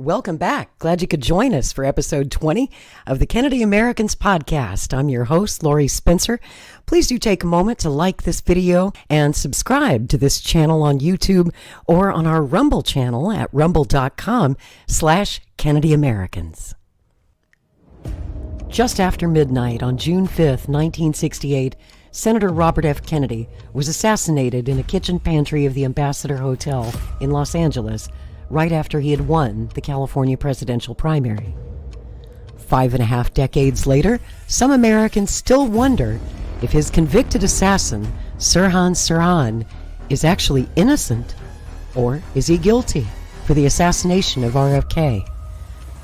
Welcome back. Glad you could join us for episode 20 of the Kennedy Americans podcast. I'm your host, Lori Spencer. Please do take a moment to like this video and subscribe to this channel on YouTube or on our Rumble channel at rumble.com/Kennedy Americans. Just after midnight on June 5th, 1968, Senator Robert F. Kennedy was assassinated in a kitchen pantry of the Ambassador Hotel in Los Angeles right after he had won the California presidential primary. 5.5 decades later, some Americans still wonder if his convicted assassin, Sirhan, is actually innocent, or is he guilty for the assassination of RFK?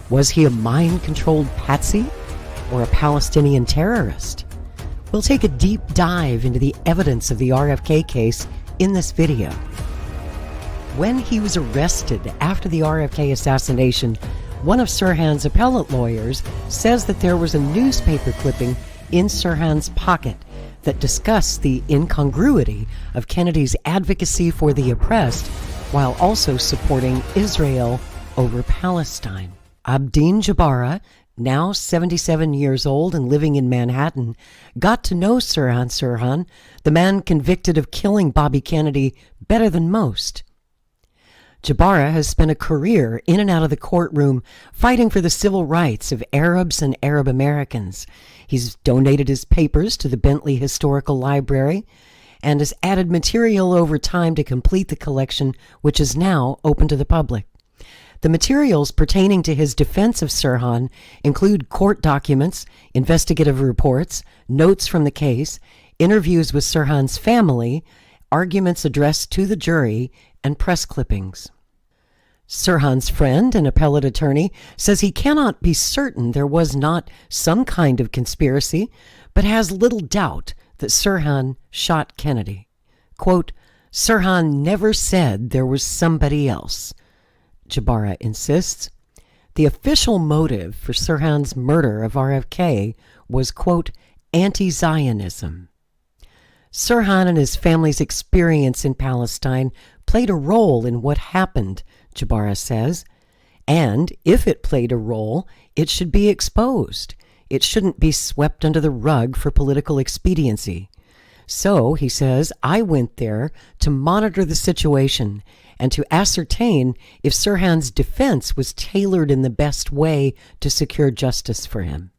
Was he a mind-controlled patsy or a Palestinian terrorist? We'll take a deep dive into the evidence of the RFK case in this video. When he was arrested after the RFK assassination, one of Sirhan's appellate lawyers says that there was a newspaper clipping in Sirhan's pocket that discussed the incongruity of Kennedy's advocacy for the oppressed while also supporting Israel over Palestine. Abdeen Jabara, now 77 years old and living in Manhattan, got to know Sirhan, the man convicted of killing Bobby Kennedy, better than most. Jabara has spent a career in and out of the courtroom fighting for the civil rights of Arabs and Arab Americans. He's donated his papers to the Bentley Historical Library and has added material over time to complete the collection, which is now open to the public. The materials pertaining to his defense of Sirhan include court documents, investigative reports, notes from the case, interviews with Sirhan's family, arguments addressed to the jury, and press clippings. Sirhan's friend, an appellate attorney, says he cannot be certain there was not some kind of conspiracy, but has little doubt that Sirhan shot Kennedy. Quote, "Sirhan never said there was somebody else," Jabara insists. The official motive for Sirhan's murder of RFK was, quote, "anti-Zionism." Sirhan and his family's experience in Palestine played a role in what happened, Jabara says, and if it played a role, it should be exposed. It shouldn't be swept under the rug for political expediency. So, he says, I went there to monitor the situation and to ascertain if Sirhan's defense was tailored in the best way to secure justice for him.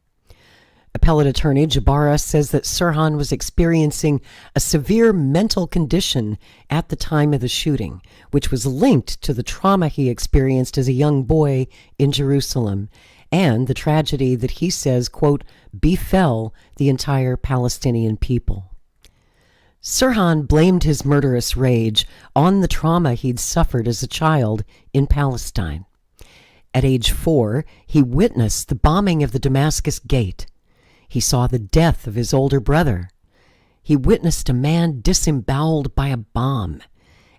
Appellate attorney Jabara says that Sirhan was experiencing a severe mental condition at the time of the shooting, which was linked to the trauma he experienced as a young boy in Jerusalem and the tragedy that he says, quote, befell the entire Palestinian people. Sirhan blamed his murderous rage on the trauma he'd suffered as a child in Palestine. At age 4, he witnessed the bombing of the Damascus Gate. He saw the death of his older brother. He witnessed a man disemboweled by a bomb.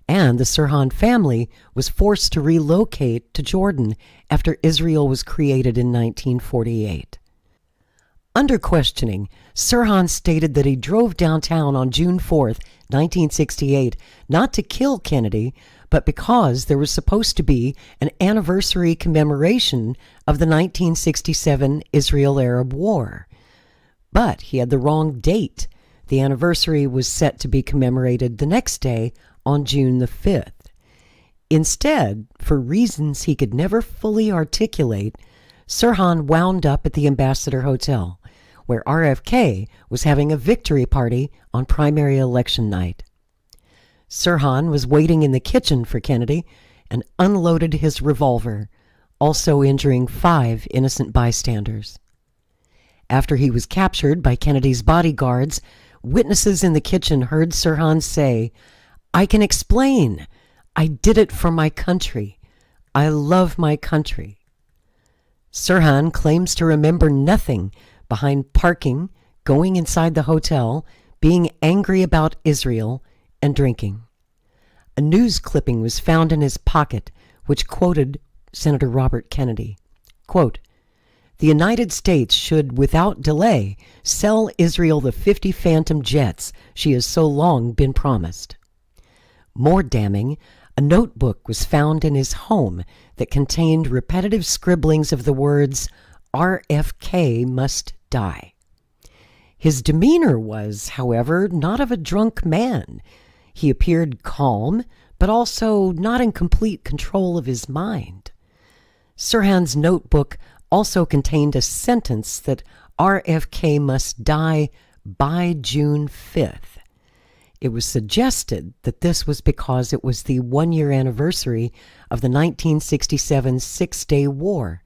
And the Sirhan family was forced to relocate to Jordan after Israel was created in 1948. Under questioning, Sirhan stated that he drove downtown on June 4th, 1968, not to kill Kennedy, but because there was supposed to be an anniversary commemoration of the 1967 Israel-Arab War. But he had the wrong date. The anniversary was set to be commemorated the next day on June the 5th. Instead, for reasons he could never fully articulate, Sirhan wound up at the Ambassador Hotel, where RFK was having a victory party on primary election night. Sirhan was waiting in the kitchen for Kennedy and unloaded his revolver, also injuring 5 innocent bystanders. After he was captured by Kennedy's bodyguards, witnesses in the kitchen heard Sirhan say, "I can explain. I did it for my country. I love my country." Sirhan claims to remember nothing behind parking, going inside the hotel, being angry about Israel, and drinking. A news clipping was found in his pocket, which quoted Senator Robert Kennedy. Quote, "The United States should, without delay, sell Israel the 50 Phantom jets she has so long been promised." More damning, A notebook was found in his home that contained repetitive scribblings of the words, "RFK must die." His demeanor was, however, not of a drunk man. He appeared calm, but also not in complete control of his mind. Sirhan's notebook also contained a sentence that RFK must die by June 5th. It was suggested that this was because it was the one-year anniversary of the 1967 Six-Day War,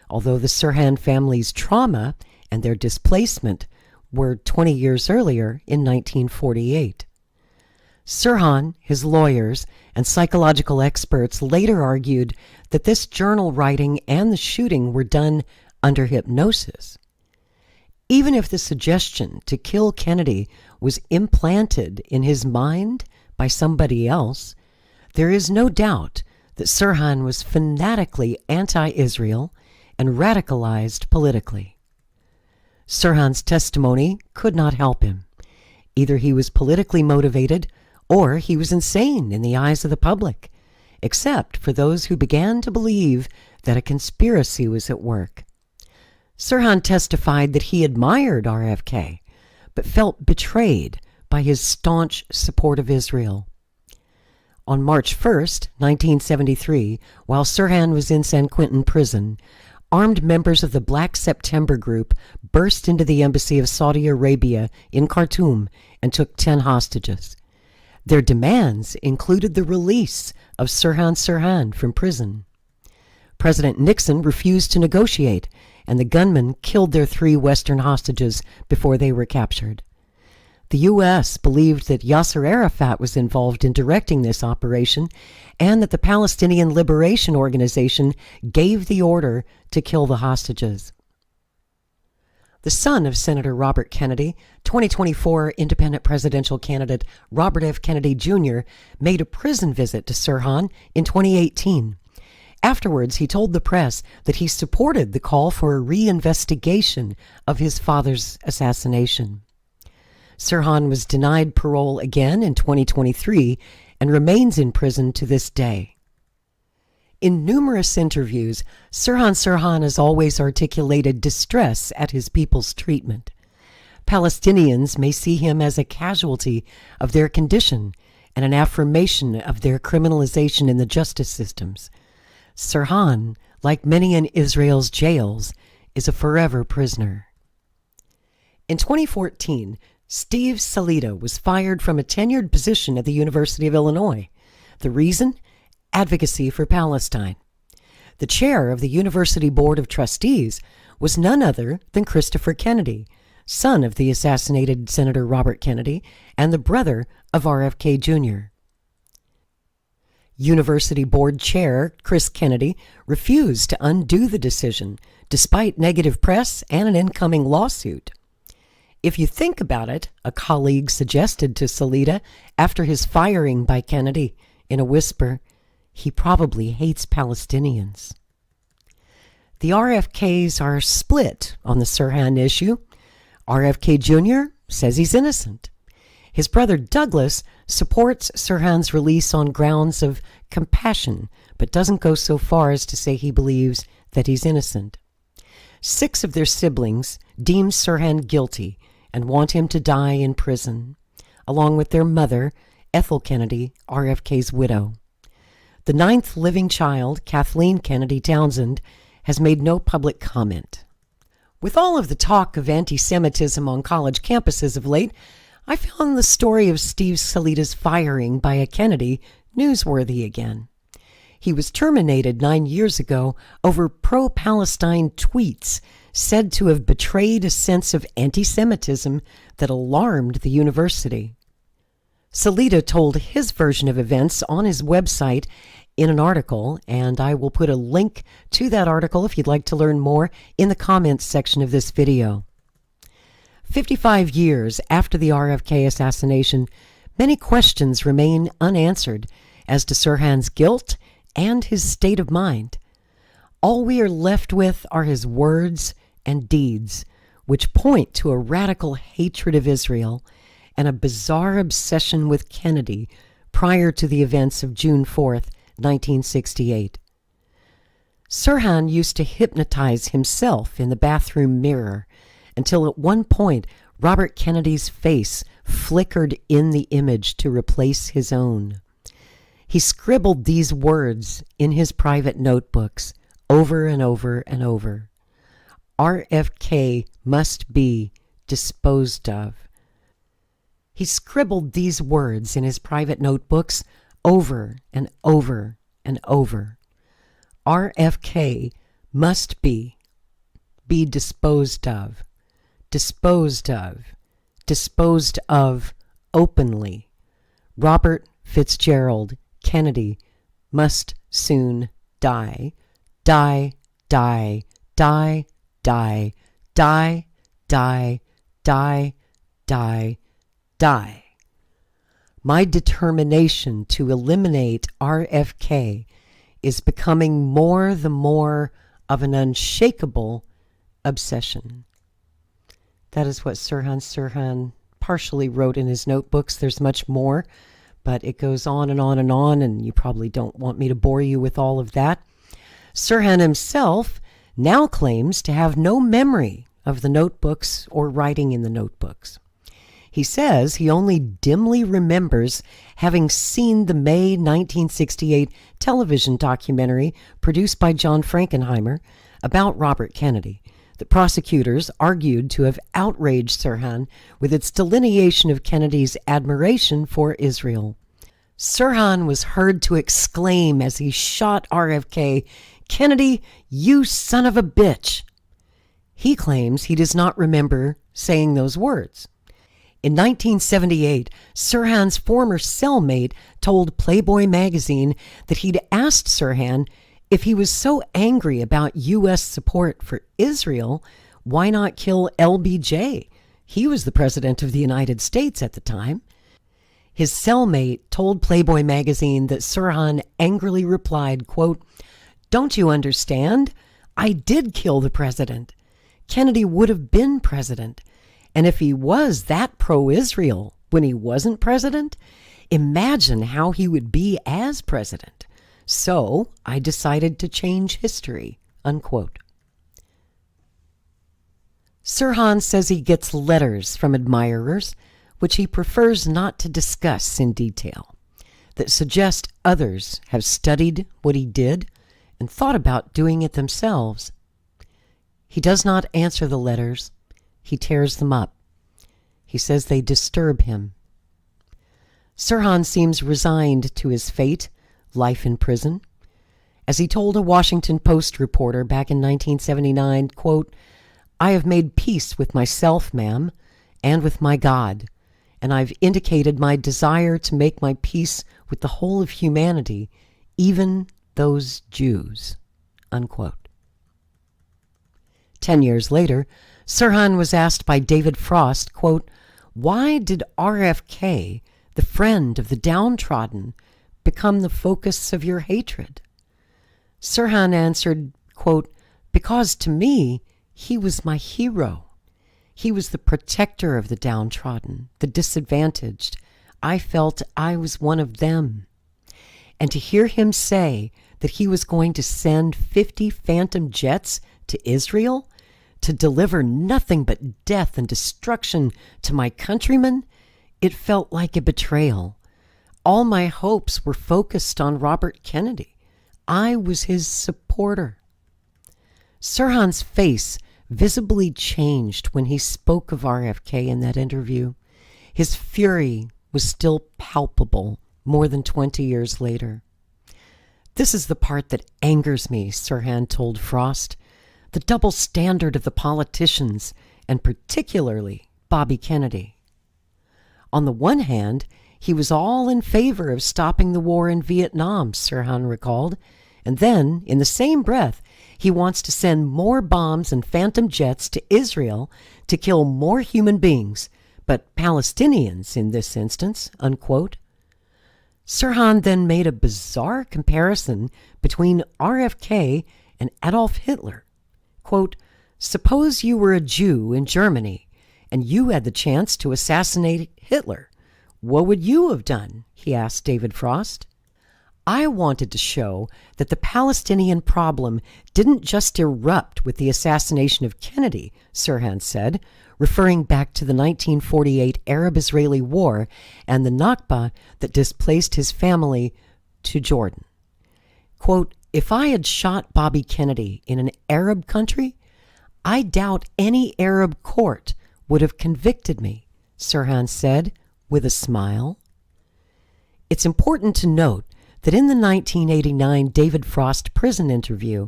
although the Sirhan family's trauma and their displacement were 20 years earlier in 1948. Sirhan, his lawyers, and psychological experts later argued that this journal writing and the shooting were done under hypnosis. Even if the suggestion to kill Kennedy was implanted in his mind by somebody else, there is no doubt that Sirhan was fanatically anti-Israel and radicalized politically. Sirhan's testimony could not help him. Either he was politically motivated or he was insane in the eyes of the public, except for those who began to believe that a conspiracy was at work. Sirhan testified that he admired RFK, but felt betrayed by his staunch support of Israel. On March 1st, 1973, while Sirhan was in San Quentin prison, armed members of the Black September group burst into the embassy of Saudi Arabia in Khartoum and took 10 hostages. Their demands included the release of Sirhan from prison. President Nixon refused to negotiate, and the gunmen killed their 3 Western hostages before they were captured. The U.S. believed that Yasser Arafat was involved in directing this operation and that the Palestinian Liberation Organization gave the order to kill the hostages. The son of Senator Robert Kennedy, 2024 independent presidential candidate Robert F. Kennedy Jr., made a prison visit to Sirhan in 2018. Afterwards, he told the press that he supported the call for a reinvestigation of his father's assassination. Sirhan was denied parole again in 2023 and remains in prison to this day. In numerous interviews, Sirhan has always articulated distress at his people's treatment. Palestinians may see him as a casualty of their condition and an affirmation of their criminalization in the justice systems. Sirhan, like many in Israel's jails, is a forever prisoner. In 2014, Steve Salita was fired from a tenured position at the University of Illinois. The reason? Advocacy for Palestine. The chair of the University Board of Trustees was none other than Christopher Kennedy, son of the assassinated Senator Robert Kennedy and the brother of RFK Jr. University Board Chair Chris Kennedy refused to undo the decision, despite negative press and an incoming lawsuit. If you think about it, a colleague suggested to Salita after his firing by Kennedy, in a whisper, he probably hates Palestinians. The RFKs are split on the Sirhan issue. RFK Jr. says he's innocent. His brother Douglas supports Sirhan's release on grounds of compassion, but doesn't go so far as to say he believes that he's innocent. 6 of their siblings deem Sirhan guilty and want him to die in prison, along with their mother, Ethel Kennedy, RFK's widow. The 9th living child, Kathleen Kennedy Townsend, has made no public comment. With all of the talk of anti-Semitism on college campuses of late, I found the story of Steve Salita's firing by a Kennedy newsworthy again. He was terminated 9 years ago over pro-Palestine tweets said to have betrayed a sense of anti-Semitism that alarmed the university. Salita told his version of events on his website in an article, and I will put a link to that article if you'd like to learn more in the comments section of this video. 55 years after the RFK assassination, many questions remain unanswered as to Sirhan's guilt and his state of mind. All we are left with are his words and deeds, which point to a radical hatred of Israel and a bizarre obsession with Kennedy, prior to the events of June 4th, 1968. Sirhan used to hypnotize himself in the bathroom mirror until at one point Robert Kennedy's face flickered in the image to replace his own. He scribbled these words in his private notebooks over and over and over. RFK must be disposed of. He scribbled these words in his private notebooks over and over and over. RFK must be disposed of, disposed of openly. Robert Fitzgerald Kennedy must soon die, die, die, die, die, die, die, die, die, die. My determination to eliminate RFK is becoming more of an unshakable obsession. That is what Sirhan partially wrote in his notebooks. There's much more, but it goes on and on and on, and you probably don't want me to bore you with all of that. Sirhan himself now claims to have no memory of the notebooks or writing in the notebooks. He says he only dimly remembers having seen the May 1968 television documentary produced by John Frankenheimer about Robert Kennedy. The prosecutors argued to have outraged Sirhan with its delineation of Kennedy's admiration for Israel. Sirhan was heard to exclaim as he shot RFK, "Kennedy, you son of a bitch!" He claims he does not remember saying those words. In 1978, Sirhan's former cellmate told Playboy magazine that he'd asked Sirhan if he was so angry about U.S. support for Israel, why not kill LBJ? He was the president of the United States at the time. His cellmate told Playboy magazine that Sirhan angrily replied, quote, "Don't you understand? I did kill the president. Kennedy would have been president. And if he was that pro-Israel when he wasn't president, imagine how he would be as president. So I decided to change history," unquote. Sirhan says he gets letters from admirers, which he prefers not to discuss in detail, that suggest others have studied what he did and thought about doing it themselves. He does not answer the letters. He tears them up. He says they disturb him. Sirhan seems resigned to his fate, life in prison. As he told a Washington Post reporter back in 1979, quote, "I have made peace with myself, ma'am, and with my God, and I've indicated my desire to make my peace with the whole of humanity, even those Jews," unquote. 10 years later, Sirhan was asked by David Frost, quote, "Why did RFK, the friend of the downtrodden, become the focus of your hatred?" Sirhan answered, quote, "Because to me, he was my hero. He was the protector of the downtrodden, the disadvantaged. I felt I was one of them. And to hear him say that he was going to send 50 Phantom jets to Israel to deliver nothing but death and destruction to my countrymen, it felt like a betrayal. All my hopes were focused on Robert Kennedy. I was his supporter." Sirhan's face visibly changed when he spoke of RFK in that interview. His fury was still palpable more than 20 years later. "This is the part that angers me," Sirhan told Frost. "The double standard of the politicians, and particularly Bobby Kennedy. On the one hand, he was all in favor of stopping the war in Vietnam," Sirhan recalled, "and then, in the same breath, he wants to send more bombs and Phantom jets to Israel to kill more human beings, but Palestinians in this instance," unquote. Sirhan then made a bizarre comparison between RFK and Adolf Hitler. Quote, "Suppose you were a Jew in Germany and you had the chance to assassinate Hitler. "What would you have done?" he asked David Frost. "I wanted to show that the Palestinian problem didn't just erupt with the assassination of Kennedy," Sirhan said, referring back to the 1948 Arab-Israeli War and the Nakba that displaced his family to Jordan. Quote, "If I had shot Bobby Kennedy in an Arab country, I doubt any Arab court would have convicted me," Sirhan said with a smile. It's important to note that in the 1989 David Frost prison interview,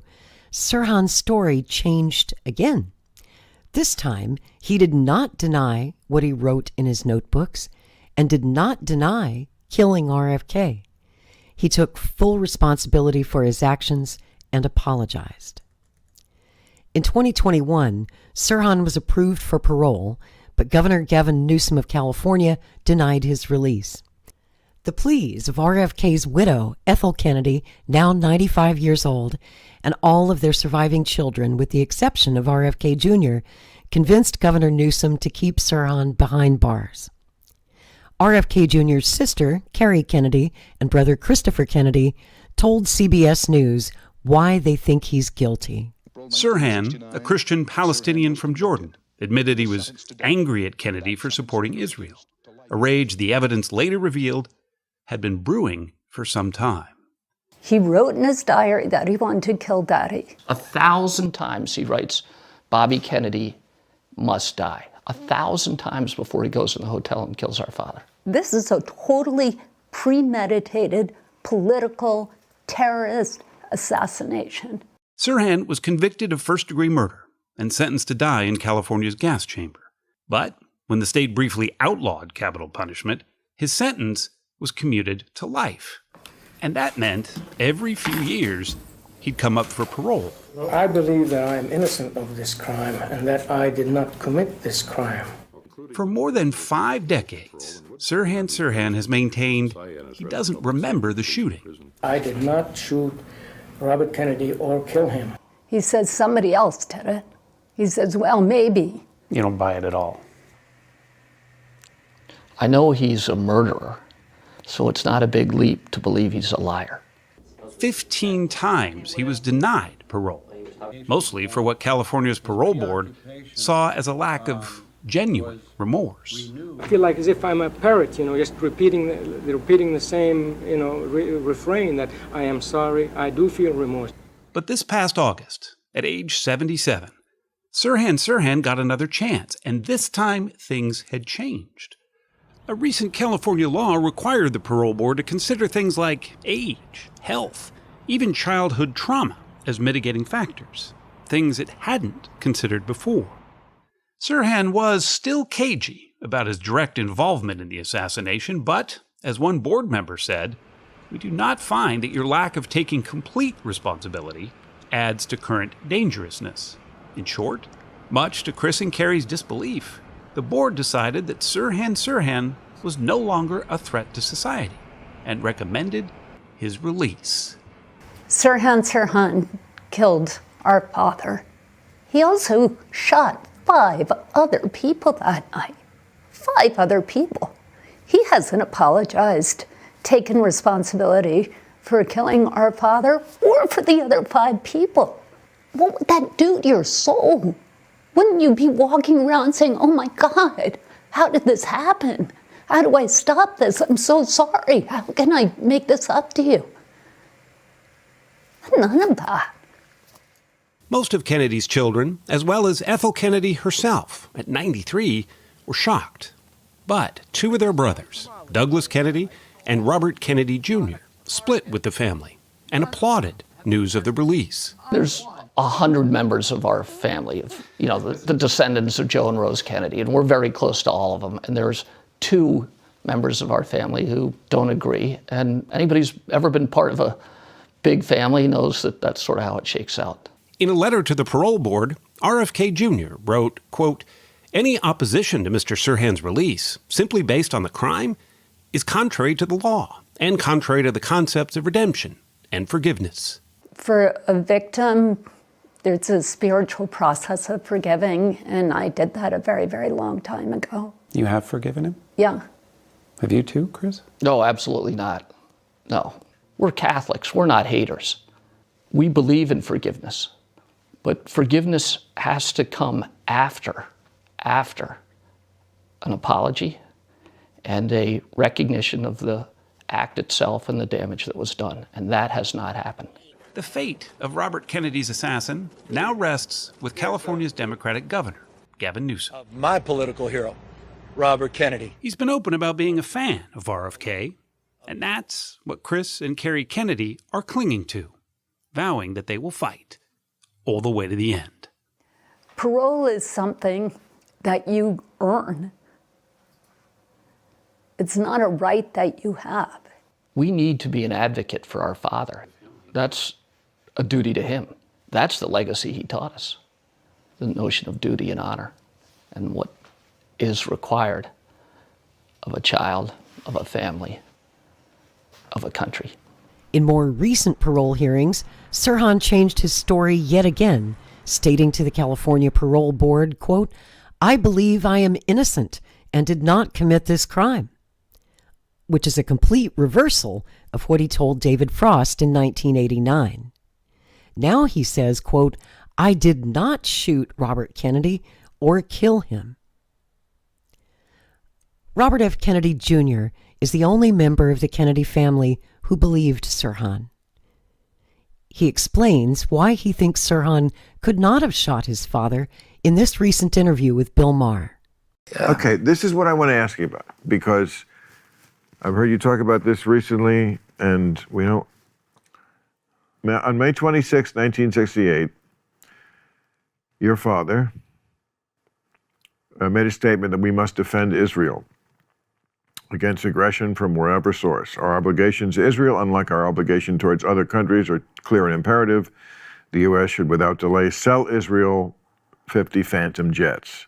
Sirhan's story changed again. This time, he did not deny what he wrote in his notebooks and did not deny killing RFK. He took full responsibility for his actions and apologized. In 2021, Sirhan was approved for parole, but Governor Gavin Newsom of California denied his release. The pleas of RFK's widow, Ethel Kennedy, now 95 years old, and all of their surviving children, with the exception of RFK Jr., convinced Governor Newsom to keep Sirhan behind bars. RFK Jr.'s sister, Carrie Kennedy, and brother Christopher Kennedy told CBS News why they think he's guilty. Sirhan, a Christian Palestinian from Jordan, admitted he was angry at Kennedy for supporting Israel, a rage the evidence later revealed had been brewing for some time. He wrote in his diary that he wanted to kill Daddy. 1,000 times he writes, "Bobby Kennedy must die." 1,000 times before he goes in the hotel and kills our father. This is a totally premeditated, political, terrorist assassination. Sirhan was convicted of first-degree murder and sentenced to die in California's gas chamber. But when the state briefly outlawed capital punishment, his sentence was commuted to life. And that meant every few years he'd come up for parole. I believe that I am innocent of this crime and that I did not commit this crime. For more than 5 decades, Sirhan has maintained he doesn't remember the shooting. I did not shoot Robert Kennedy or kill him. He says somebody else did it. He says, well, maybe. You don't buy it at all. I know he's a murderer, so it's not a big leap to believe he's a liar. 15 times he was denied parole, mostly for what California's parole board saw as a lack of genuine remorse. I feel like as if I'm a parrot, just repeating the same, refrain that I am sorry, I do feel remorse. But this past August, at age 77, Sirhan got another chance, and this time things had changed. A recent California law required the parole board to consider things like age, health, even childhood trauma as mitigating factors, things it hadn't considered before. Sirhan was still cagey about his direct involvement in the assassination, but, as one board member said, "We do not find that your lack of taking complete responsibility adds to current dangerousness." In short, much to Chris and Carrie's disbelief, the board decided that Sirhan was no longer a threat to society and recommended his release. Sirhan killed our father. He also shot 5 other people that night. 5 other people. He hasn't apologized, taken responsibility for killing our father or for the other 5 people. What would that do to your soul? Wouldn't you be walking around saying, oh my God, how did this happen? How do I stop this? I'm so sorry. How can I make this up to you? None of that. Most of Kennedy's children, as well as Ethel Kennedy herself, at 93, were shocked. But 2 of their brothers, Douglas Kennedy and Robert Kennedy Jr., split with the family and applauded news of the release. There's 100 members of our family, the descendants of Joe and Rose Kennedy, and we're very close to all of them. And there's 2 members of our family who don't agree. And anybody who's ever been part of a big family knows that that's sort of how it shakes out. In a letter to the parole board, RFK Jr. wrote, quote, "Any opposition to Mr. Sirhan's release, simply based on the crime, is contrary to the law and contrary to the concepts of redemption and forgiveness." For a victim, there's a spiritual process of forgiving, and I did that a very, very long time ago. You have forgiven him? Yeah. Have you too, Chris? No, absolutely not. No. We're Catholics. We're not haters. We believe in forgiveness. But forgiveness has to come after an apology and a recognition of the act itself and the damage that was done. And that has not happened. The fate of Robert Kennedy's assassin now rests with California's Democratic governor, Gavin Newsom. My political hero, Robert Kennedy. He's been open about being a fan of RFK, and that's what Chris and Carrie Kennedy are clinging to, vowing that they will fight all the way to the end. Parole is something that you earn. It's not a right that you have. We need to be an advocate for our father. That's a duty to him. That's the legacy he taught us. The notion of duty and honor and what is required of a child, of a family, of a country. In more recent parole hearings, Sirhan changed his story yet again, stating to the California Parole Board, quote, "I believe I am innocent and did not commit this crime," which is a complete reversal of what he told David Frost in 1989. Now he says, quote, "I did not shoot Robert Kennedy or kill him." Robert F. Kennedy Jr. is the only member of the Kennedy family who believed Sirhan. He explains why he thinks Sirhan could not have shot his father in this recent interview with Bill Maher. Okay, this is what I want to ask you about, because I've heard you talk about this recently, and we don't. On May 26, 1968, your father made a statement that we must defend Israel against aggression from wherever source. Our obligations to Israel, unlike our obligation towards other countries, are clear and imperative. The U.S. should without delay sell Israel 50 Phantom jets.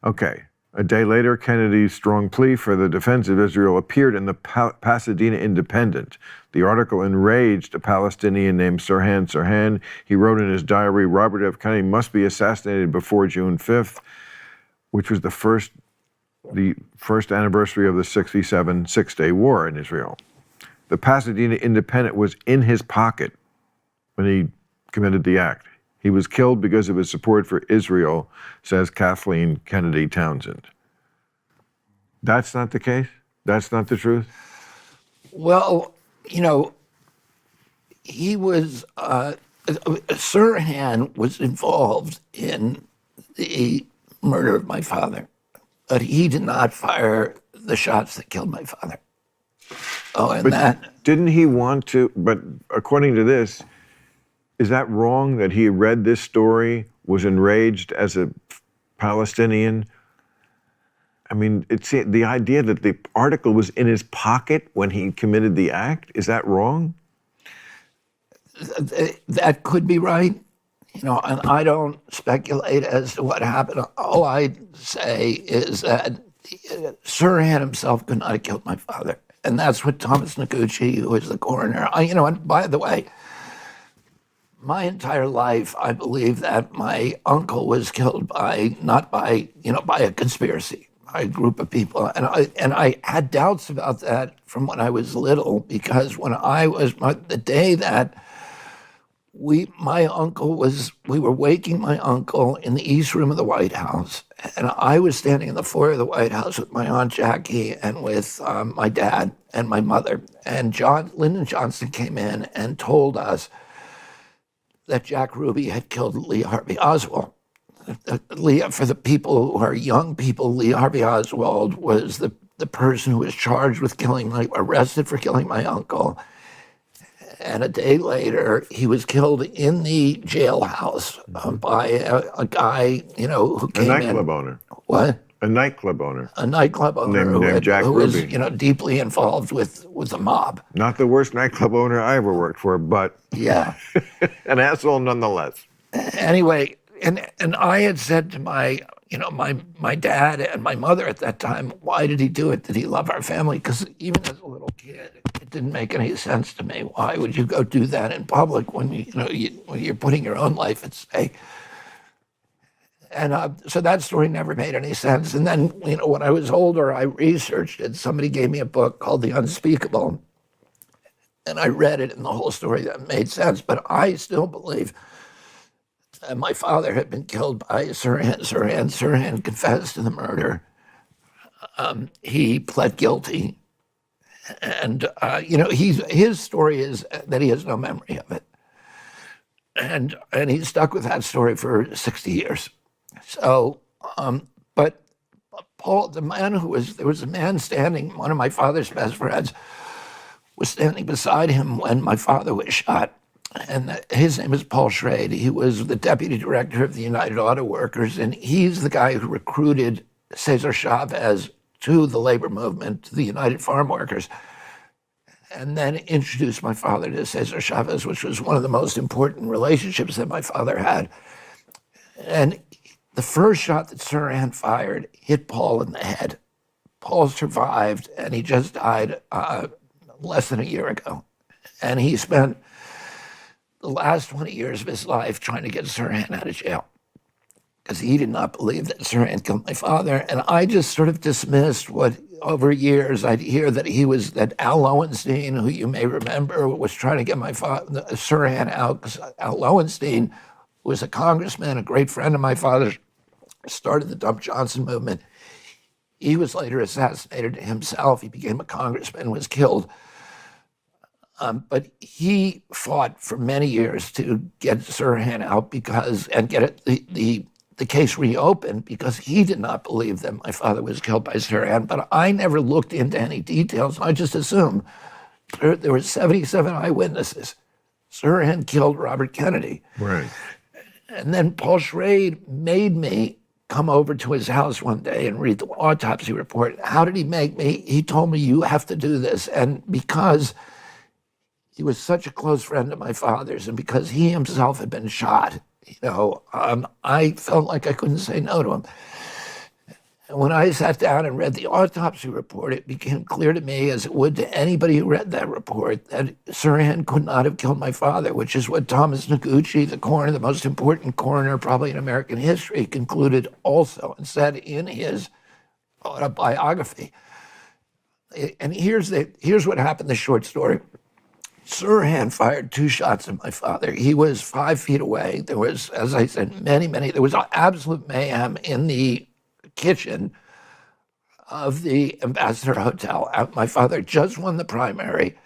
Okay. A day later, Kennedy's strong plea for the defense of Israel appeared in the Pasadena Independent. The article enraged a Palestinian named Sirhan. He wrote in his diary, "Robert F. Kennedy must be assassinated before June 5th, which was the first anniversary of the 67 Six-Day War in Israel. The Pasadena Independent was in his pocket when he committed the act. He was killed because of his support for Israel," says Kathleen Kennedy Townsend. That's not the case? That's not the truth? Well, you know, he was, Sirhan was involved in the murder of my father, but he did not fire the shots that killed my father. Oh, and but didn't he want to, but according to this, is that wrong that he read this story, was enraged as a Palestinian? I mean, it's the idea that the article was in his pocket when he committed the act, is that wrong? That could be right, you know, and I don't speculate as to what happened. All I say is that Sirhan himself could not have killed my father. And that's what Thomas Noguchi, who is the coroner, and by the way, my entire life, I believe that my uncle was killed not by a conspiracy, by a group of people. And I had doubts about that from when I was little, because when the day that we were waking my uncle in the East Room of the White House, and I was standing in the foyer of the White House with my Aunt Jackie and with my dad and my mother. And Lyndon Johnson came in and told us that Jack Ruby had killed Lee Harvey Oswald. For the people who are young people, Lee Harvey Oswald was the person who was charged with arrested for killing my uncle. And a day later, he was killed in the jailhouse by a guy, who came in. A nightclub owner. What? A nightclub owner. A nightclub owner named Jack who Ruby. was, deeply involved with the mob. Not the worst nightclub owner I ever worked for, but yeah, an asshole nonetheless. Anyway, and I had said to my dad and my mother at that time, why did he do it? Did he love our family? Because even as a little kid, it didn't make any sense to me. Why would you go do that in public when when you're putting your own life at stake? And so that story never made any sense. And then, when I was older, I researched it. Somebody gave me a book called The Unspeakable, and I read it, and the whole story that made sense. But I still believe that my father had been killed by Sirhan. Sirhan confessed to the murder. He pled guilty. And, his story is that he has no memory of it. And he's stuck with that story for 60 years. So, but Paul, there was a man standing, one of my father's best friends, was standing beside him when my father was shot. And his name is Paul Schrade. He was the deputy director of the United Auto Workers, and he's the guy who recruited Cesar Chavez to the labor movement, to the United Farm Workers, and then introduced my father to Cesar Chavez, which was one of the most important relationships that my father had. And the first shot that Sirhan fired hit Paul in the head. Paul survived, and he just died less than a year ago. And he spent the last 20 years of his life trying to get Sirhan out of jail because he did not believe that Sirhan killed my father. And I just sort of dismissed what, over years, I'd hear that Al Lowenstein, who you may remember, was trying to get my father, Sirhan out, because Al Lowenstein was a congressman, a great friend of my father's, started the Dump Johnson movement. He was later assassinated himself. He became a congressman, was killed. But he fought for many years to get Sirhan out and get the case reopened because he did not believe that my father was killed by Sirhan. But I never looked into any details. I just assumed there were 77 eyewitnesses. Sirhan killed Robert Kennedy. Right. And then Paul Schrade made me come over to his house one day and read the autopsy report. How did he make me? He told me, you have to do this. And because he was such a close friend of my father's, and because he himself had been shot, I felt like I couldn't say no to him. And when I sat down and read the autopsy report, it became clear to me, as it would to anybody who read that report, that Sirhan could not have killed my father, which is what Thomas Noguchi, the coroner, the most important coroner probably in American history, concluded also and said in his autobiography. And here's what happened, the short story. Sirhan fired 2 shots at my father. He was 5 feet away. There was, as I said, there was absolute mayhem in the kitchen of the Ambassador Hotel. My father just won the primary.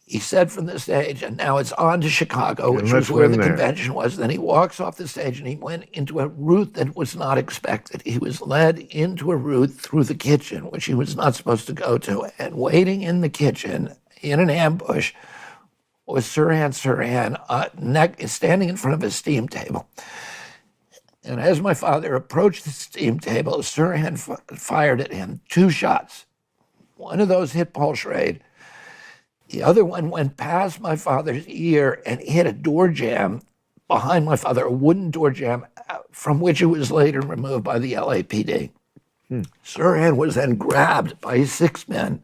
He said from the stage, and now it's on to Chicago, which was where the convention was. Then he walks off the stage and he went into a route that was not expected. He was led into a route through the kitchen, which he was not supposed to go to. And waiting in the kitchen in an ambush was Sirhan standing in front of a steam table. And as my father approached the steam table, Sirhan fired at him 2 shots. One of those hit Paul Schrade. The other one went past my father's ear and hit a door jamb behind my father, a wooden door jamb, from which it was later removed by the LAPD. Sirhan was then grabbed by 6 men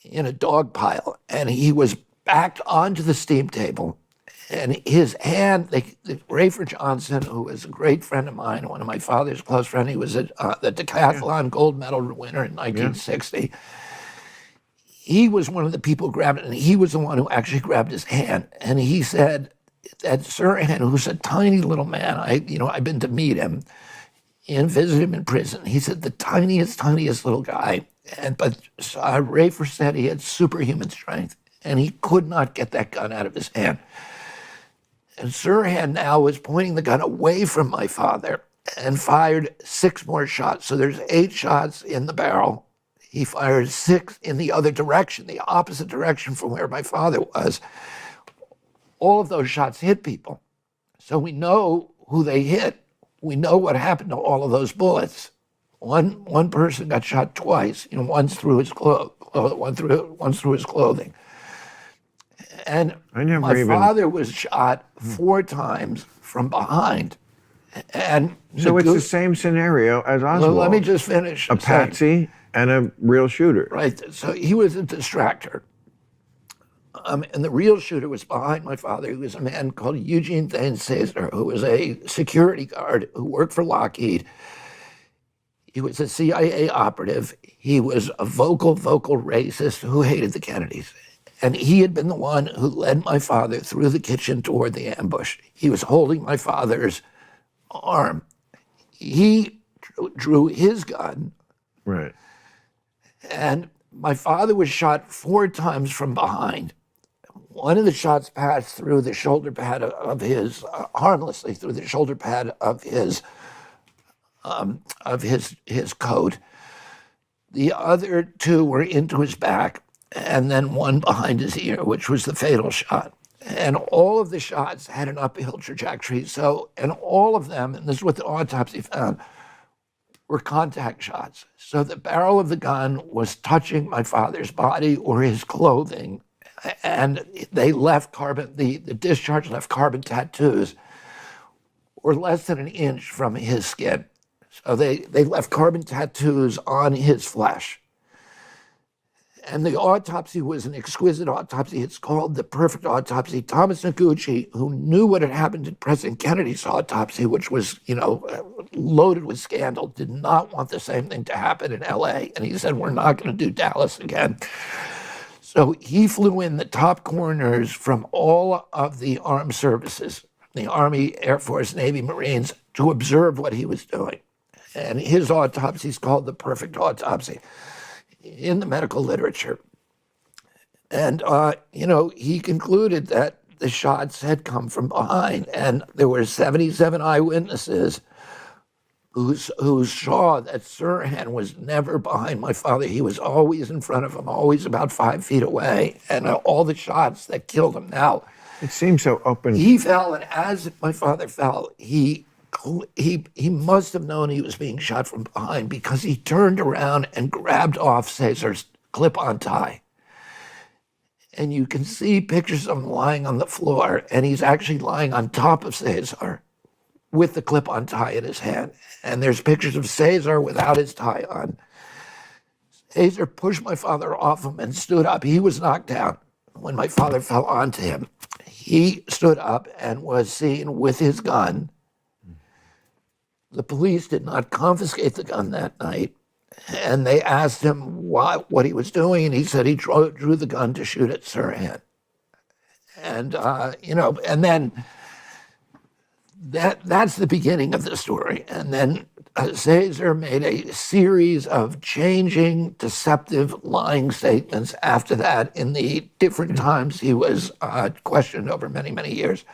in a dog pile, and he was backed onto the steam table. And his hand, Rayford Johnson, who was a great friend of mine, one of my father's close friends, he was the decathlon gold medal winner in 1960. He was one of the people who grabbed it, and he was the one who actually grabbed his hand. And he said that Sirhan, who's a tiny little man, I've been to meet him and visit him in prison. He said the tiniest little guy. But Rayford said he had superhuman strength, and he could not get that gun out of his hand. And Sirhan now was pointing the gun away from my father and fired 6 more shots. So there's 8 shots in the barrel. He fired 6 in the other direction, the opposite direction from where my father was. All of those shots hit people. So we know who they hit. We know what happened to all of those bullets. One person got shot twice, once through his once through his clothing. And my father was shot 4 times from behind. And so it's the same scenario as Oswald. Well, let me just finish. A patsy and a real shooter. Right. So he was a distractor. And the real shooter was behind my father. He was a man called Eugene Thane Caesar, who was a security guard who worked for Lockheed. He was a CIA operative. He was a vocal racist who hated the Kennedys. And he had been the one who led my father through the kitchen toward the ambush. He was holding my father's arm. He drew his gun. Right. And my father was shot 4 times from behind. One of the shots passed through the shoulder pad of his, harmlessly through the shoulder pad of his coat. The other 2 were into his back, and then one behind his ear, which was the fatal shot. And all of the shots had an uphill trajectory. So, and all of them, and this is what the autopsy found, were contact shots. So the barrel of the gun was touching my father's body or his clothing, and they left the discharge left carbon tattoos or less than an inch from his skin. So they left carbon tattoos on his flesh. And the autopsy was an exquisite autopsy. It's called the perfect autopsy. Thomas Noguchi, who knew what had happened in President Kennedy's autopsy, which was, loaded with scandal, did not want the same thing to happen in LA. And he said, we're not going to do Dallas again. So he flew in the top coroners from all of the armed services, the Army, Air Force, Navy, Marines, to observe what he was doing. And his autopsy is called the perfect autopsy in the medical literature. And, he concluded that the shots had come from behind. And there were 77 eyewitnesses who saw that Sirhan was never behind my father. He was always in front of him, always about 5 feet away. And all the shots that killed him. Now, it seems so open. He fell, and as my father fell, he must have known he was being shot from behind because he turned around and grabbed off Caesar's clip-on tie. And you can see pictures of him lying on the floor, and he's actually lying on top of Caesar with the clip-on tie in his hand. And there's pictures of Caesar without his tie on. Caesar pushed my father off him and stood up. He was knocked down when my father fell onto him. He stood up and was seen with his gun. The police did not confiscate the gun that night, and they asked him what he was doing, and he said he drew the gun to shoot at Sirhan. And, and then that's the beginning of the story. And then Caesar made a series of changing, deceptive, lying statements after that in the different times he was questioned over many, many years.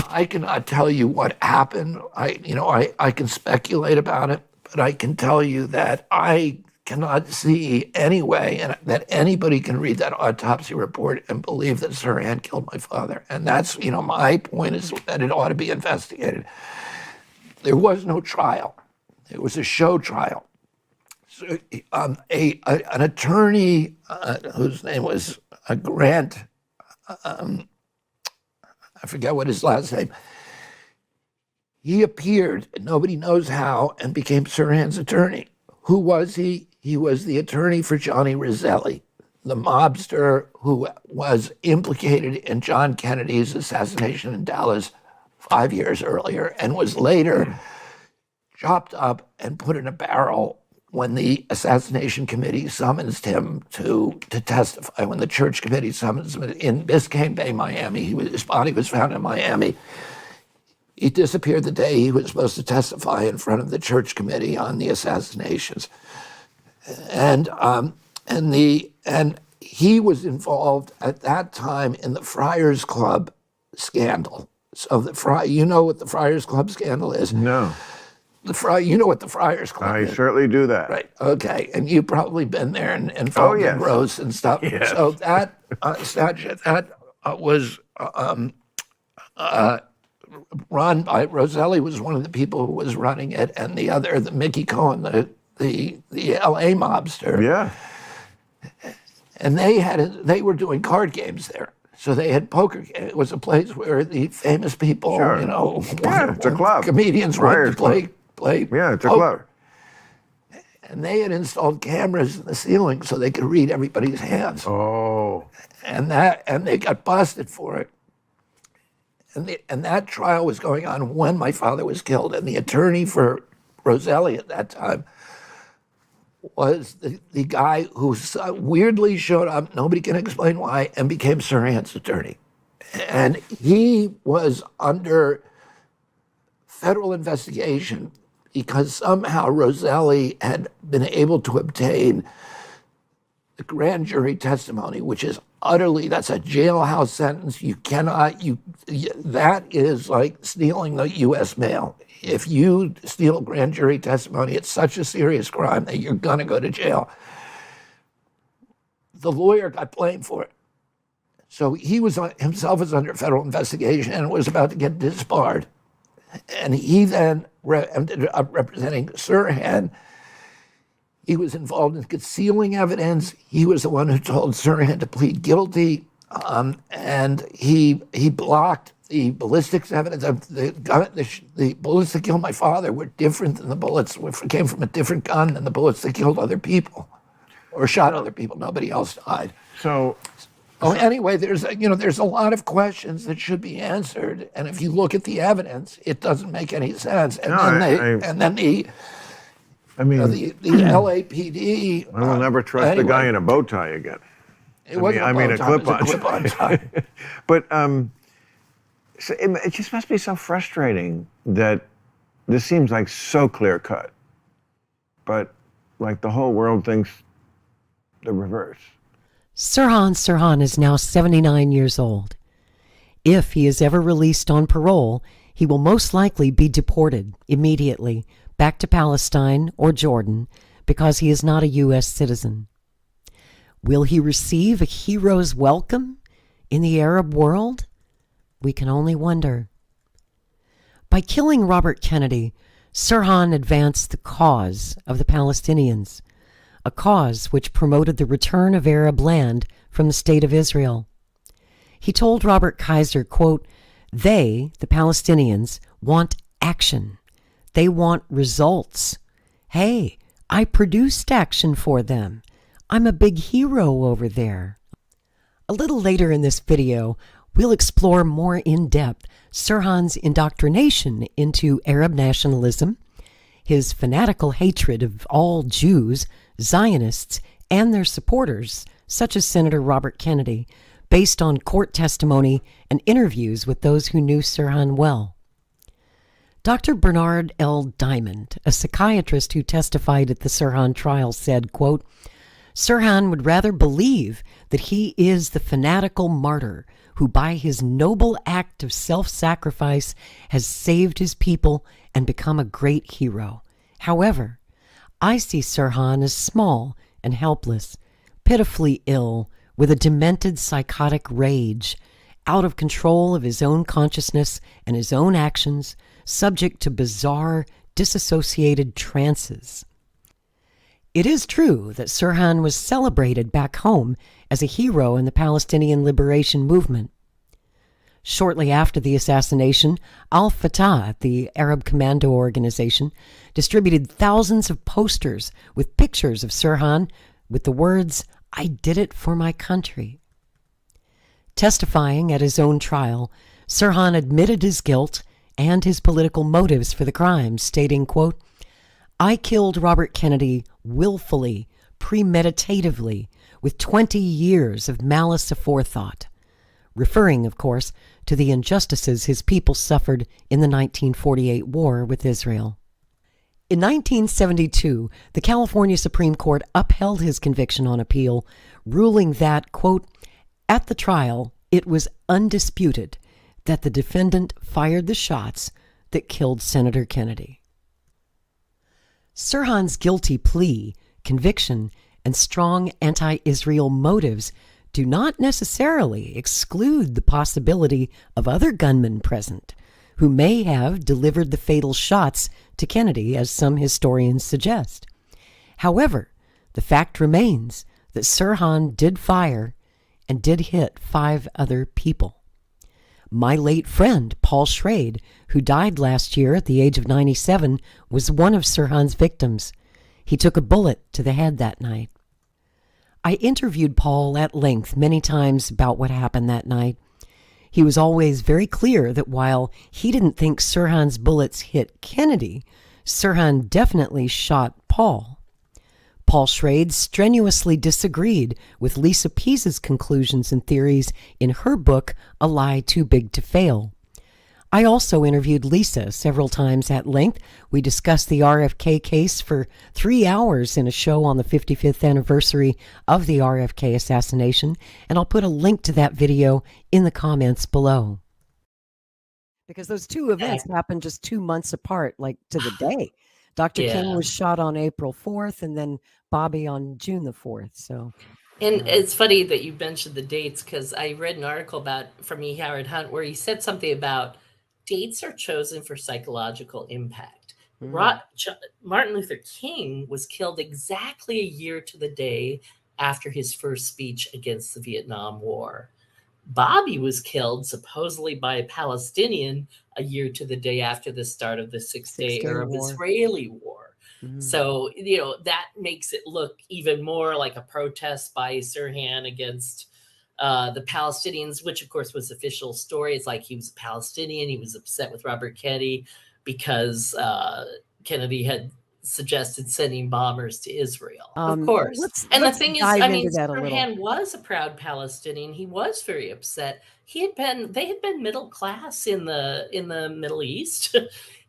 I cannot tell you what happened. I can speculate about it, but I can tell you that I cannot see any way that anybody can read that autopsy report and believe that Sirhan killed my father. And that's, my point is that it ought to be investigated. There was no trial. It was a show trial. So, an attorney whose name was Grant, I forget what his last name. He appeared, nobody knows how, and became Sirhan's attorney. Who was he? He was the attorney for Johnny Roselli, the mobster who was implicated in John Kennedy's assassination in Dallas 5 years earlier and was later chopped up and put in a barrel when the assassination committee summoned him to testify, when the church committee summoned him in Biscayne Bay, Miami. His body was found in Miami. He disappeared the day he was supposed to testify in front of the church committee on the assassinations. And he was involved at that time in the Friars Club scandal. So you know what the Friars Club scandal is? No. You know what the Friars Club is? I certainly do that. Right. Okay. And you've probably been there and followed the gross and stuff. Yes. So that was run by Roselli was one of the people who was running it, and the Mickey Cohen, the LA mobster. Yeah. And they were doing card games there. So they had poker games. It was a place where the famous people, Sure. It's a club. Comedians went to play Yeah, it's poker. a club. And they had installed cameras in the ceiling so they could read everybody's hands. Oh. And they got busted for it. And that trial was going on when my father was killed. And the attorney for Roselli at that time was the guy who weirdly showed up, nobody can explain why, and became Sirhan's attorney. And he was under federal investigation because somehow Roselli had been able to obtain the grand jury testimony, which is that's a jailhouse sentence. You cannot, that is like stealing the U.S. mail. If you steal grand jury testimony, it's such a serious crime that you're going to go to jail. The lawyer got blamed for it. So he himself was under federal investigation and was about to get disbarred. And he then ended up representing Sirhan. He was involved in concealing evidence. He was the one who told Sirhan to plead guilty, and he blocked the ballistics evidence. The bullets that killed my father were different than the bullets came from a different gun than the bullets that killed other people or shot other people. Nobody else died. Anyway, there's a lot of questions that should be answered, and if you look at the evidence, it doesn't make any sense. And then the LAPD. I will never trust a guy in a bow tie again. It wasn't a clip-on tie. But so it just must be so frustrating that this seems like so clear-cut, but like the whole world thinks the reverse. Sirhan is now 79 years old. If he is ever released on parole, he will most likely be deported immediately back to Palestine or Jordan because he is not a U.S. citizen. Will he receive a hero's welcome in the Arab world? We can only wonder. By killing Robert Kennedy, Sirhan advanced the cause of the Palestinians, a cause which promoted the return of Arab land from the State of Israel. He told Robert Kaiser, quote, "They, the Palestinians, want action. They want results. Hey, I produced action for them. I'm a big hero over there." A little later in this video, we'll explore more in depth Sirhan's indoctrination into Arab nationalism, his fanatical hatred of all Jews, Zionists, and their supporters, such as Senator Robert Kennedy, based on court testimony and interviews with those who knew Sirhan well. Dr. Bernard L. Diamond, a psychiatrist who testified at the Sirhan trial, said, quote, "Sirhan would rather believe that he is the fanatical martyr who by his noble act of self-sacrifice has saved his people and become a great hero. However, I see Sirhan as small and helpless, pitifully ill, with a demented psychotic rage, out of control of his own consciousness and his own actions, subject to bizarre, disassociated trances." It is true that Sirhan was celebrated back home as a hero in the Palestinian liberation movement. Shortly after the assassination, Al-Fatah, the Arab Commando Organization, distributed thousands of posters with pictures of Sirhan with the words, "I did it for my country." Testifying at his own trial, Sirhan admitted his guilt and his political motives for the crimes, stating, quote, "I killed Robert Kennedy willfully, premeditatively, with 20 years of malice aforethought," referring, of course, to the injustices his people suffered in the 1948 war with Israel. In 1972, the California Supreme Court upheld his conviction on appeal, ruling that, quote, "At the trial, it was undisputed that the defendant fired the shots that killed Senator Kennedy." Sirhan's guilty plea, conviction, and strong anti-Israel motives do not necessarily exclude the possibility of other gunmen present who may have delivered the fatal shots to Kennedy, as some historians suggest. However, the fact remains that Sirhan did fire and did hit 5 other people. My late friend, Paul Schrade, who died last year at the age of 97, was one of Sirhan's victims. He took a bullet to the head that night. I interviewed Paul at length many times about what happened that night. He was always very clear that while he didn't think Sirhan's bullets hit Kennedy, Sirhan definitely shot Paul. Paul Schrade strenuously disagreed with Lisa Pease's conclusions and theories in her book, A Lie Too Big to Fail. I also interviewed Lisa several times at length. We discussed the RFK case for 3 hours in a show on the 55th anniversary of the RFK assassination, and I'll put a link to that video in the comments below. Because those two events happened just 2 months apart, like to the day. Dr. King was shot on April 4th, and then Bobby on June the 4th. So, and it's funny that you mentioned the dates, because I read an article from E. Howard Hunt where he said something about dates are chosen for psychological impact. Martin Luther King was killed exactly a year to the day after his first speech against the Vietnam War. Bobby was killed supposedly by a Palestinian a year to the day after the start of the Six-Day Arab-Israeli War. So, that makes it look even more like a protest by Sirhan against the Palestinians, which of course was official story. It's like he was a Palestinian. He was upset with Robert Kennedy because Kennedy had suggested sending bombers to Israel. Of course. And the thing is, I mean, Sirhan was a proud Palestinian. He was very upset. They had been middle class in the Middle East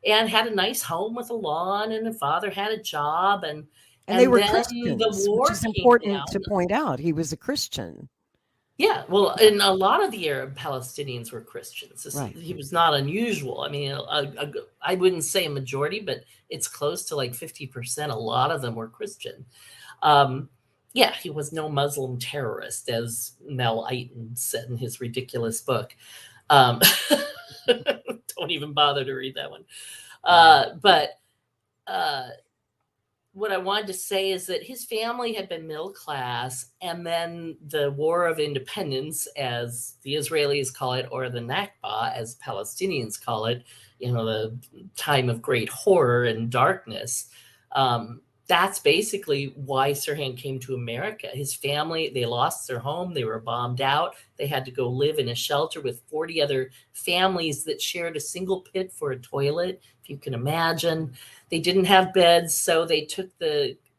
and had a nice home with a lawn, and the father had a job, and they were then Christians, the war which is important to point out. He was a Christian. Yeah, well, and a lot of the Arab Palestinians were Christians. Right. He was not unusual. I mean, I wouldn't say a majority, but it's close to like 50%. A lot of them were Christian. Yeah, he was no Muslim terrorist, as Mel Eitan said in his ridiculous book. Don't even bother to read that one. But what I wanted to say is that his family had been middle class, and then the War of Independence, as the Israelis call it, or the Nakba, as Palestinians call it, the time of great horror and darkness. That's basically why Sirhan came to America. His family, they lost their home. They were bombed out. They had to go live in a shelter with 40 other families that shared a single pit for a toilet, if you can imagine. They didn't have beds, so they took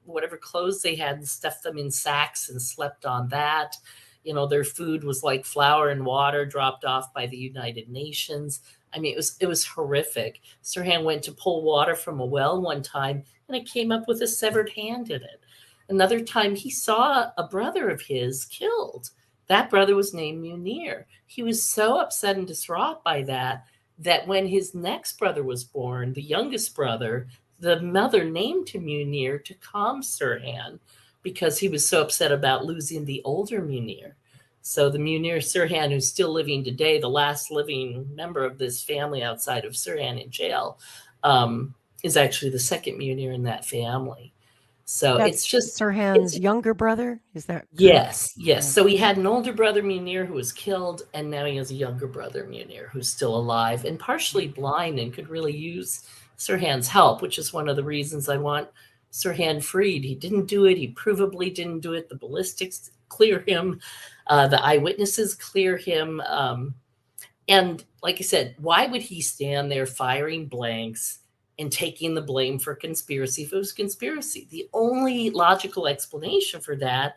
whatever clothes they had and stuffed them in sacks and slept on that. Their food was like flour and water dropped off by the United Nations. I mean, it was horrific. Sirhan went to pull water from a well one time, and it came up with a severed hand in it. Another time, he saw a brother of his killed. That brother was named Munir. He was so upset and distraught by that when his next brother was born, the youngest brother, the mother named him Munir to calm Sirhan because he was so upset about losing the older Munir. So the Munir Sirhan, who's still living today, the last living member of this family outside of Sirhan in jail, is actually the second Munir in that family. So That's it's just Sirhan's younger brother. Is that correct? Yes. So he had an older brother, Munir, who was killed, and now he has a younger brother, Munir, who's still alive and partially blind and could really use Sirhan's help, which is one of the reasons I want Sirhan freed. He didn't do it. He provably didn't do it. The ballistics clear him. The eyewitnesses clear him. And like I said, why would he stand there firing blanks and taking the blame for conspiracy if it was conspiracy? The only logical explanation for that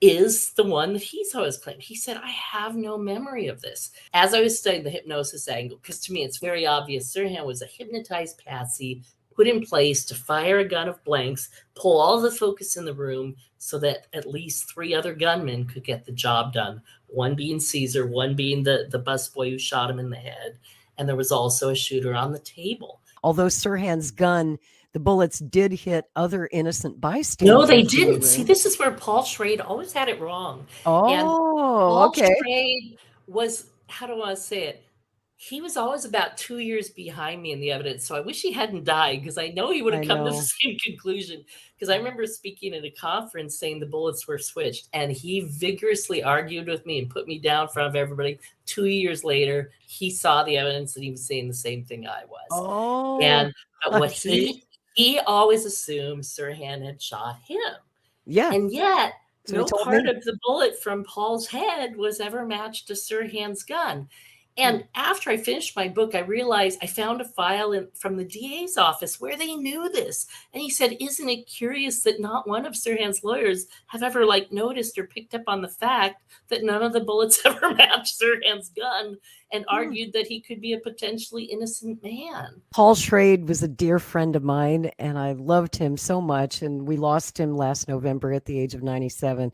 is the one that he's always claimed. He said, I have no memory of this. As I was studying the hypnosis angle, because to me it's very obvious Sirhan was a hypnotized patsy put in place to fire a gun of blanks, pull all the focus in the room so that at least 3 other gunmen could get the job done. One being Caesar, one being the busboy who shot him in the head. And there was also a shooter on the table. Although Sirhan's gun, the bullets did hit other innocent bystanders. No, they didn't. See, this is where Paul Schrade always had it wrong. Oh, okay. Paul Schrade was, how do I say it? He was always about 2 years behind me in the evidence. So I wish he hadn't died, because I know he would have come to the same conclusion. Because I remember speaking at a conference saying the bullets were switched, and he vigorously argued with me and put me down in front of everybody. 2 years later, he saw the evidence and he was saying the same thing I was. Oh, and I see. He always assumed Sirhan had shot him. Yeah. And yet, So he no told part me. of the bullet from Paul's head was ever matched to Sirhan's gun. And after I finished my book, I realized I found a file from the DA's office where they knew this. And he said, isn't it curious that not one of Sirhan's lawyers have ever noticed or picked up on the fact that none of the bullets ever matched Sirhan's gun, and argued that he could be a potentially innocent man. Paul Schrade was a dear friend of mine, and I loved him so much. And we lost him last November at the age of 97.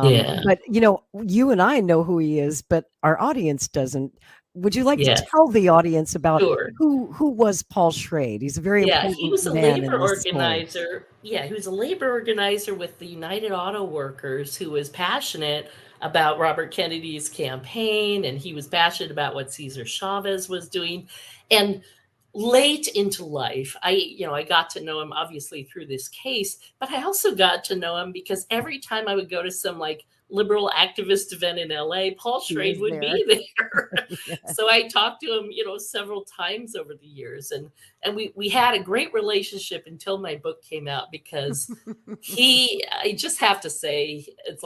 Yeah. But, you and I know who he is, but our audience doesn't. Would you like Yes. to tell the audience about Sure. who was Paul Schrade? He's a very important he was a man labor in this story. organizer. Yeah, he was a labor organizer with the United Auto Workers who was passionate about Robert Kennedy's campaign, and he was passionate about what Cesar Chavez was doing. And late into life, I got to know him obviously through this case, but I also got to know him because every time I would go to some liberal activist event in LA, Paul Schrade would be there. Yeah. So I talked to him, several times over the years, and we had a great relationship until my book came out, because I just have to say, it's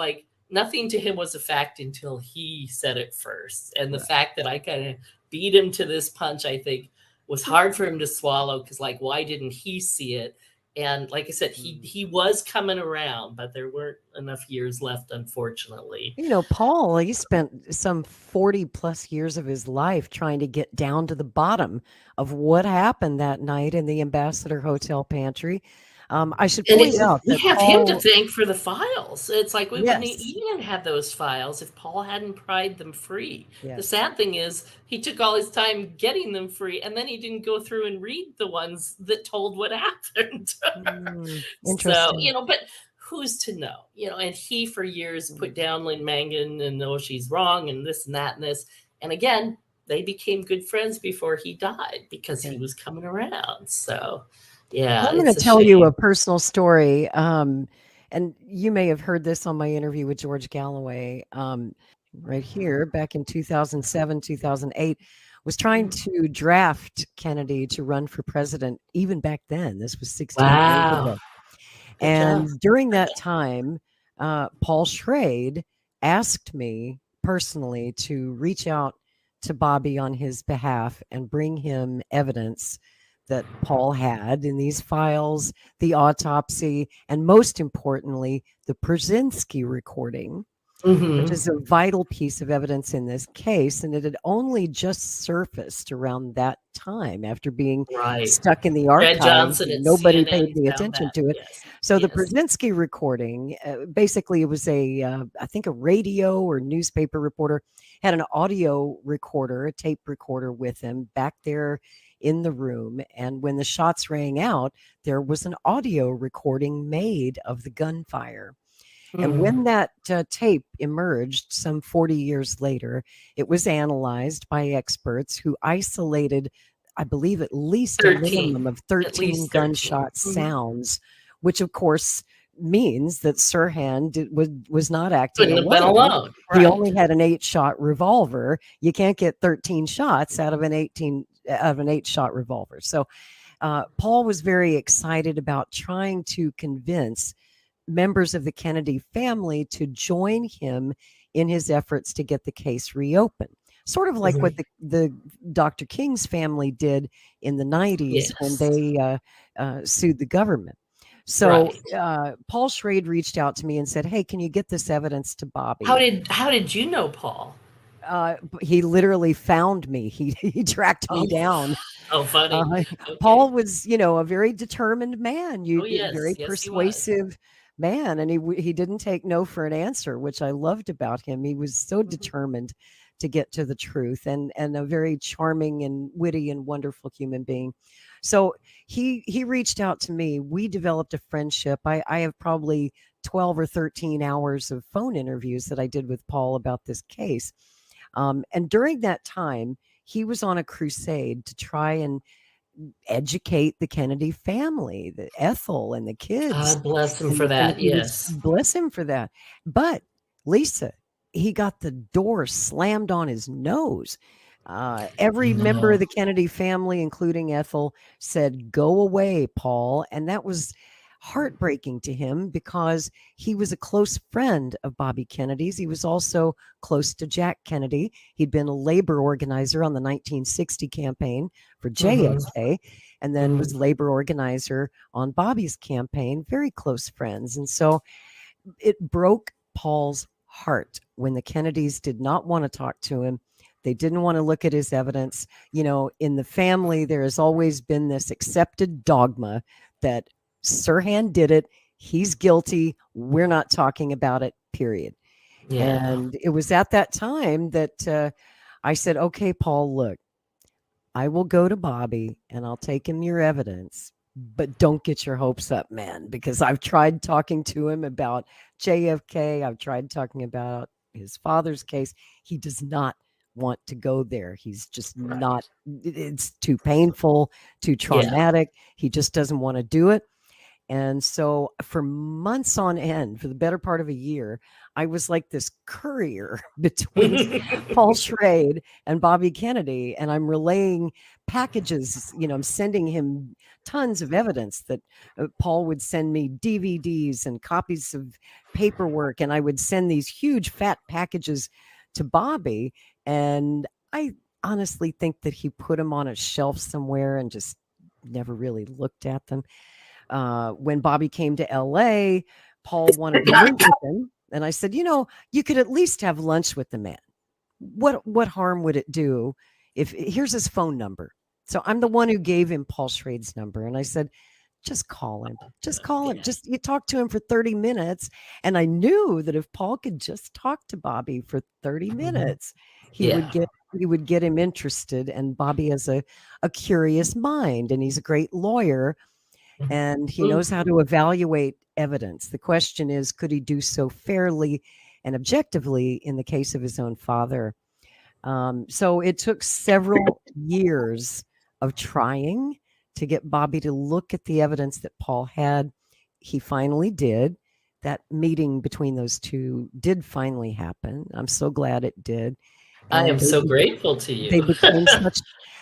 nothing to him was a fact until he said it first. And the fact that I kind of beat him to this punch, I think, was hard for him to swallow, because why didn't he see it? And like I said, he was coming around, but there weren't enough years left, unfortunately. Paul, he spent some 40 plus years of his life trying to get down to the bottom of what happened that night in the Ambassador Hotel pantry. I should point out we that have Paul, him to thank for the files. It's we wouldn't Yes. even have those files if Paul hadn't pried them free. Yes. The sad thing is he took all his time getting them free, and then he didn't go through and read the ones that told what happened. Interesting. So, but who's to know? And he for years put down Lynn Mangan and, oh, she's wrong, and this and that and this. And again, they became good friends before he died because he was coming around. So yeah, I'm going to tell you a personal story. And you may have heard this on my interview with George Galloway right here back in 2007, 2008, was trying to draft Kennedy to run for president. Even back then, this was 16 years ago. And during that time, Paul Schrade asked me personally to reach out to Bobby on his behalf and bring him evidence that Paul had in these files, the autopsy, and most importantly, the Brzezinski recording, which is a vital piece of evidence in this case. And it had only just surfaced around that time after being stuck in the archives. Nobody paid the attention to it. Yes. So the Brzezinski recording, basically it was I think a radio or newspaper reporter had an audio recorder, a tape recorder with him back there in the room. And when the shots rang out, there was an audio recording made of the gunfire. And when that tape emerged some 40 years later, it was analyzed by experts who isolated, I believe, at least 13, a minimum of 13 gunshot sounds, which of course means that Sirhan was not acting alone. He only had an 8-shot revolver. You can't get 13 shots out of an 8-shot revolver. So Paul was very excited about trying to convince members of the Kennedy family to join him in his efforts to get the case reopened. Sort of like what the Dr. King's family did in the 90s when they sued the government. So Paul Schrade reached out to me and said, "Hey, can you get this evidence to Bobby?" How did you know Paul? He literally found me. He tracked me down. Oh, funny. Paul was, a very determined man. Very persuasive man, and he didn't take no for an answer, which I loved about him. He was so determined to get to the truth, and a very charming and witty and wonderful human being. So he reached out to me. We developed a friendship. I have probably 12 or 13 hours of phone interviews that I did with Paul about this case. And during that time, he was on a crusade to try and educate the Kennedy family, the Ethel and the kids. God bless him for that. Yes. Bless him for that. But Lisa, he got the door slammed on his nose. Every member of the Kennedy family, including Ethel, said, "Go away, Paul." And that was heartbreaking to him because he was a close friend of Bobby Kennedy's. He was also close to Jack Kennedy. He'd been a labor organizer on the 1960 campaign for JFK, and then was labor organizer on Bobby's campaign, very close friends. And so it broke Paul's heart when the Kennedys did not want to talk to him. They didn't want to look at his evidence. You know, in the family, there has always been this accepted dogma that Sirhan did it. He's guilty. We're not talking about it, period. Yeah. And it was at that time that I said, okay, Paul, look, I will go to Bobby and I'll take him your evidence, but don't get your hopes up, man, because I've tried talking to him about JFK. I've tried talking about his father's case. He does not want to go there. He's just not, it's too painful, too traumatic. Yeah. He just doesn't want to do it. And so for months on end, for the better part of a year, I was like this courier between Paul Schrade and Bobby Kennedy. And I'm relaying packages, you know, I'm sending him tons of evidence that Paul would send me DVDs and copies of paperwork. And I would send these huge fat packages to Bobby. And I honestly think that he put them on a shelf somewhere and just never really looked at them. When Bobby came to LA, Paul wanted to meet with him. And I said, you know, you could at least have lunch with the man. What harm would it do if here's his phone number? So I'm the one who gave him Paul Schrade's number. And I said, just call him. Just call him. Just you talk to him for 30 minutes. And I knew that if Paul could just talk to Bobby for 30 minutes, he would get him interested. And Bobby has a curious mind, and he's a great lawyer. And he knows how to evaluate evidence. The question is, could he do so fairly and objectively in the case of his own father? So it took several years of trying to get Bobby to look at the evidence that Paul had. He finally did. That meeting between those two did finally happen. I'm so glad it did. I am so grateful to you.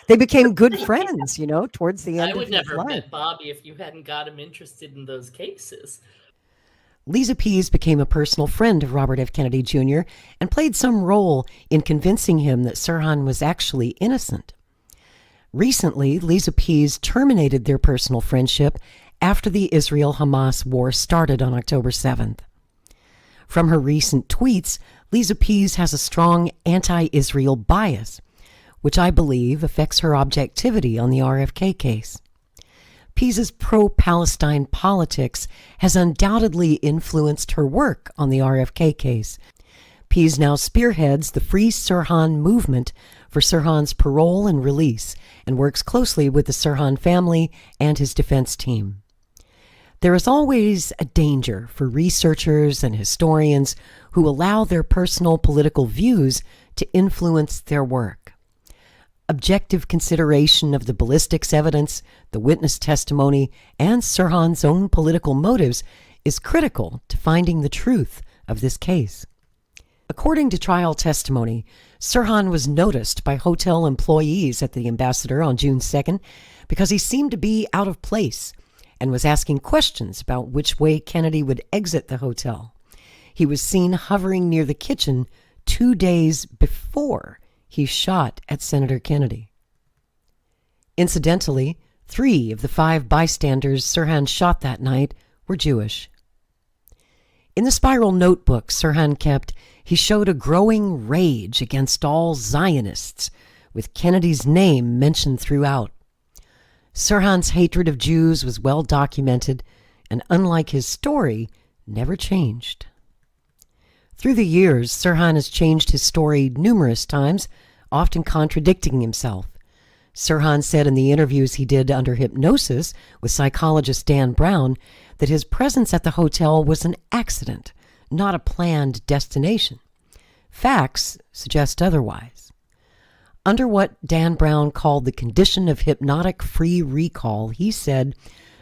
They became good friends, you know, towards the end of his life. I would never have met Bobby if you hadn't got him interested in those cases. Lisa Pease became a personal friend of Robert F. Kennedy Jr. and played some role in convincing him that Sirhan was actually innocent. Recently, Lisa Pease terminated their personal friendship after the Israel-Hamas war started on October 7th. From her recent tweets, Lisa Pease has a strong anti-Israel bias, which I believe affects her objectivity on the RFK case. Pease's pro-Palestine politics has undoubtedly influenced her work on the RFK case. Pease now spearheads the Free Sirhan movement for Sirhan's parole and release and works closely with the Sirhan family and his defense team. There is always a danger for researchers and historians who allow their personal political views to influence their work. Objective consideration of the ballistics evidence, the witness testimony, and Sirhan's own political motives is critical to finding the truth of this case. According to trial testimony, Sirhan was noticed by hotel employees at the Ambassador on June 2nd because he seemed to be out of place and was asking questions about which way Kennedy would exit the hotel. He was seen hovering near the kitchen 2 days before he shot at Senator Kennedy. Incidentally, 3 of the 5 bystanders Sirhan shot that night were Jewish. In the spiral notebook Sirhan kept, he showed a growing rage against all Zionists, with Kennedy's name mentioned throughout. Sirhan's hatred of Jews was well documented, and unlike his story, never changed. Through the years, Sirhan has changed his story numerous times, often contradicting himself. Sirhan said in the interviews he did under hypnosis with psychologist Dan Brown that his presence at the hotel was an accident, not a planned destination. Facts suggest otherwise. Under what Dan Brown called the condition of hypnotic free recall, he said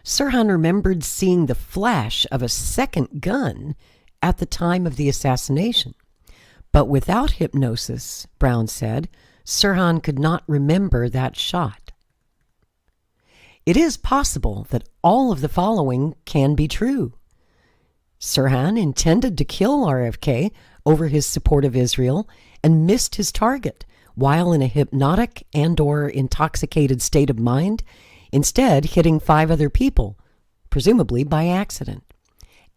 Sirhan remembered seeing the flash of a second gun at the time of the assassination. But without hypnosis, Brown said, Sirhan could not remember that shot. It is possible that all of the following can be true. Sirhan intended to kill RFK over his support of Israel and missed his target while in a hypnotic and/or intoxicated state of mind, instead hitting 5 other people, presumably by accident.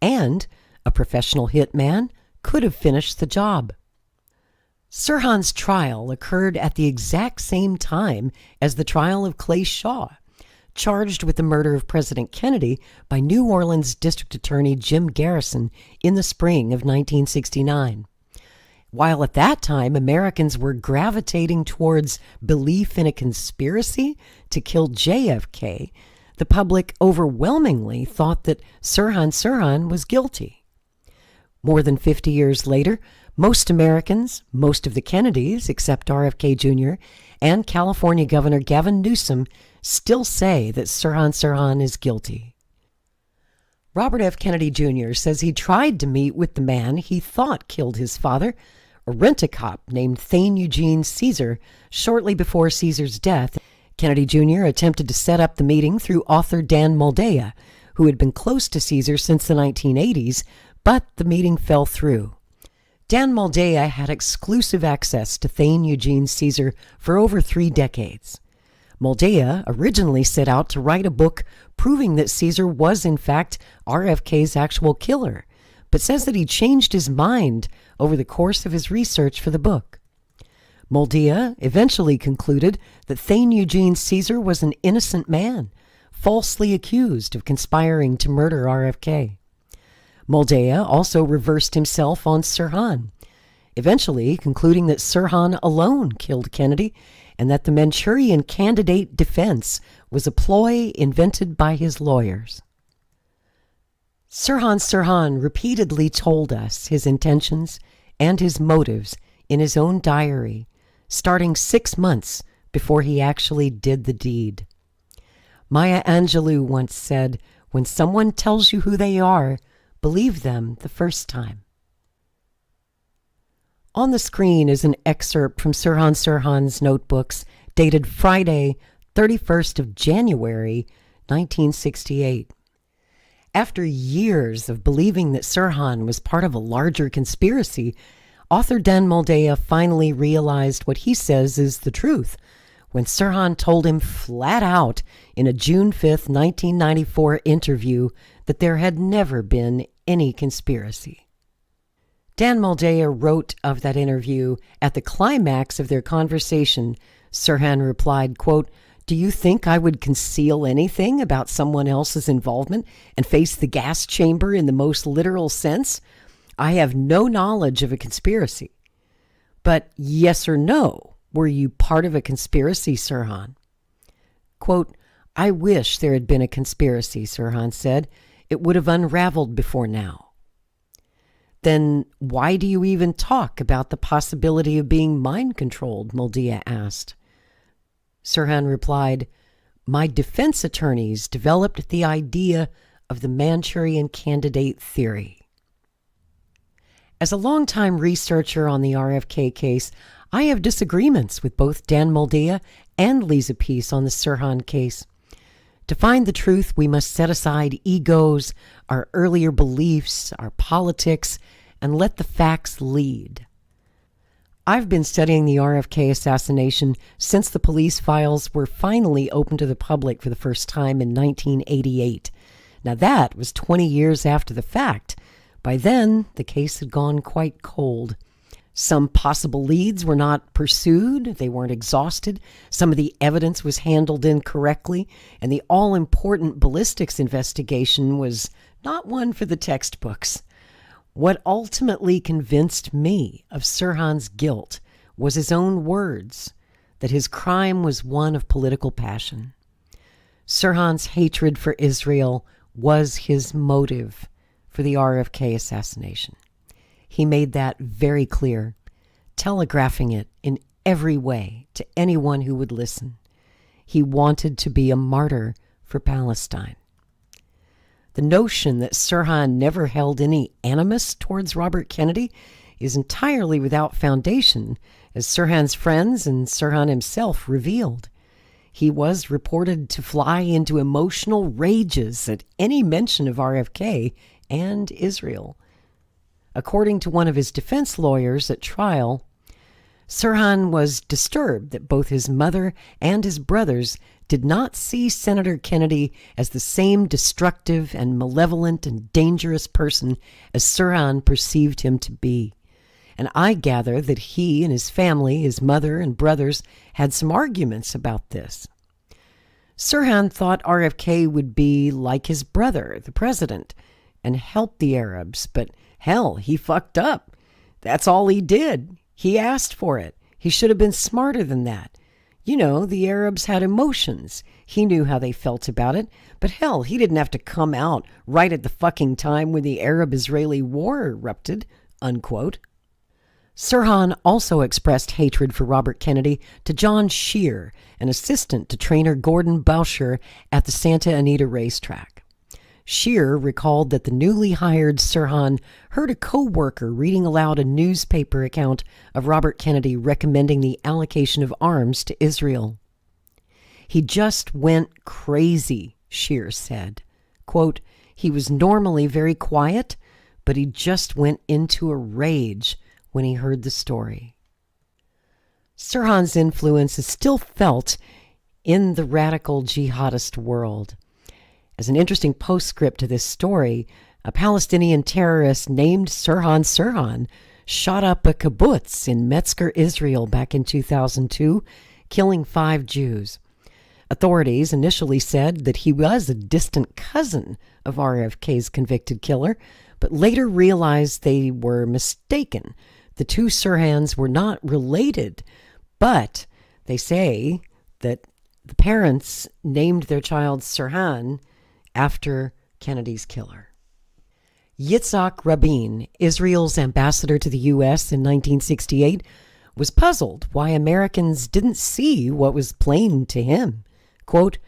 And a professional hitman could have finished the job. Sirhan's trial occurred at the exact same time as the trial of Clay Shaw, charged with the murder of President Kennedy by New Orleans District Attorney Jim Garrison in the spring of 1969. While at that time Americans were gravitating towards belief in a conspiracy to kill JFK, the public overwhelmingly thought that Sirhan was guilty. More than 50 years later, most Americans, most of the Kennedys except RFK Jr., and California Governor Gavin Newsom still say that Sirhan is guilty. Robert F. Kennedy Jr. says he tried to meet with the man he thought killed his father, a rent-a-cop named Thane Eugene Caesar, shortly before Caesar's death. Kennedy Jr. attempted to set up the meeting through author Dan Moldea, who had been close to Caesar since the 1980s, but the meeting fell through. Dan Moldea had exclusive access to Thane Eugene Caesar for over 3 decades. Moldea originally set out to write a book proving that Caesar was in fact RFK's actual killer, but says that he changed his mind over the course of his research for the book. Moldea eventually concluded that Thane Eugene Caesar was an innocent man, falsely accused of conspiring to murder RFK. Moldea also reversed himself on Sirhan, eventually concluding that Sirhan alone killed Kennedy and that the Manchurian Candidate defense was a ploy invented by his lawyers. Sirhan repeatedly told us his intentions and his motives in his own diary, starting 6 months before he actually did the deed. Maya Angelou once said, "When someone tells you who they are, believe them the first time." On the screen is an excerpt from Sirhan's notebooks dated Friday, 31st of January, 1968. After years of believing that Sirhan was part of a larger conspiracy, author Dan Moldea finally realized what he says is the truth when Sirhan told him flat out in a June 5th, 1994 interview that there had never been any conspiracy. Dan Moldea wrote of that interview, "At the climax of their conversation, Sirhan replied, quote, 'Do you think I would conceal anything about someone else's involvement and face the gas chamber in the most literal sense? I have no knowledge of a conspiracy. But yes or no, were you part of a conspiracy, Sirhan?' Quote, 'I wish there had been a conspiracy,' Sirhan said. 'It would have unraveled before now.' Then why do you even talk about the possibility of being mind-controlled?" Moldea asked. Sirhan replied, "My defense attorneys developed the idea of the Manchurian Candidate theory." As a longtime researcher on the RFK case, I have disagreements with both Dan Moldea and Lisa Peace on the Sirhan case. To find the truth, we must set aside egos, our earlier beliefs, our politics, and let the facts lead. I've been studying the RFK assassination since the police files were finally opened to the public for the first time in 1988. Now that was 20 years after the fact. By then, the case had gone quite cold. Some possible leads were not pursued, they weren't exhausted, some of the evidence was handled incorrectly, and the all-important ballistics investigation was not one for the textbooks. What ultimately convinced me of Sirhan's guilt was his own words, that his crime was one of political passion. Sirhan's hatred for Israel was his motive for the RFK assassination. He made that very clear, telegraphing it in every way to anyone who would listen. He wanted to be a martyr for Palestine. The notion that Sirhan never held any animus towards Robert Kennedy is entirely without foundation, as Sirhan's friends and Sirhan himself revealed. He was reported to fly into emotional rages at any mention of RFK and Israel. According to one of his defense lawyers at trial, Sirhan was disturbed that both his mother and his brothers did not see Senator Kennedy as the same destructive and malevolent and dangerous person as Sirhan perceived him to be. And I gather that he and his family, his mother and brothers, had some arguments about this. Sirhan thought RFK would be like his brother, the president, and help the Arabs, but hell, he fucked up. That's all he did. He asked for it. He should have been smarter than that. You know, the Arabs had emotions. He knew how they felt about it, but hell, he didn't have to come out right at the fucking time when the Arab-Israeli war erupted, unquote. Sirhan also expressed hatred for Robert Kennedy to John Scheer, an assistant to trainer Gordon Boucher at the Santa Anita racetrack. Scheer recalled that the newly hired Sirhan heard a co-worker reading aloud a newspaper account of Robert Kennedy recommending the allocation of arms to Israel. He just went crazy, Scheer said. Quote, he was normally very quiet, but he just went into a rage when he heard the story. Sirhan's influence is still felt in the radical jihadist world. As an interesting postscript to this story, a Palestinian terrorist named Sirhan shot up a kibbutz in Metzger, Israel back in 2002, killing 5 Jews. Authorities initially said that he was a distant cousin of RFK's convicted killer, but later realized they were mistaken. The two Sirhans were not related, but they say that the parents named their child Sirhan after Kennedy's killer. Yitzhak Rabin, Israel's ambassador to the U.S. in 1968, was puzzled why Americans didn't see what was plain to him. Quote,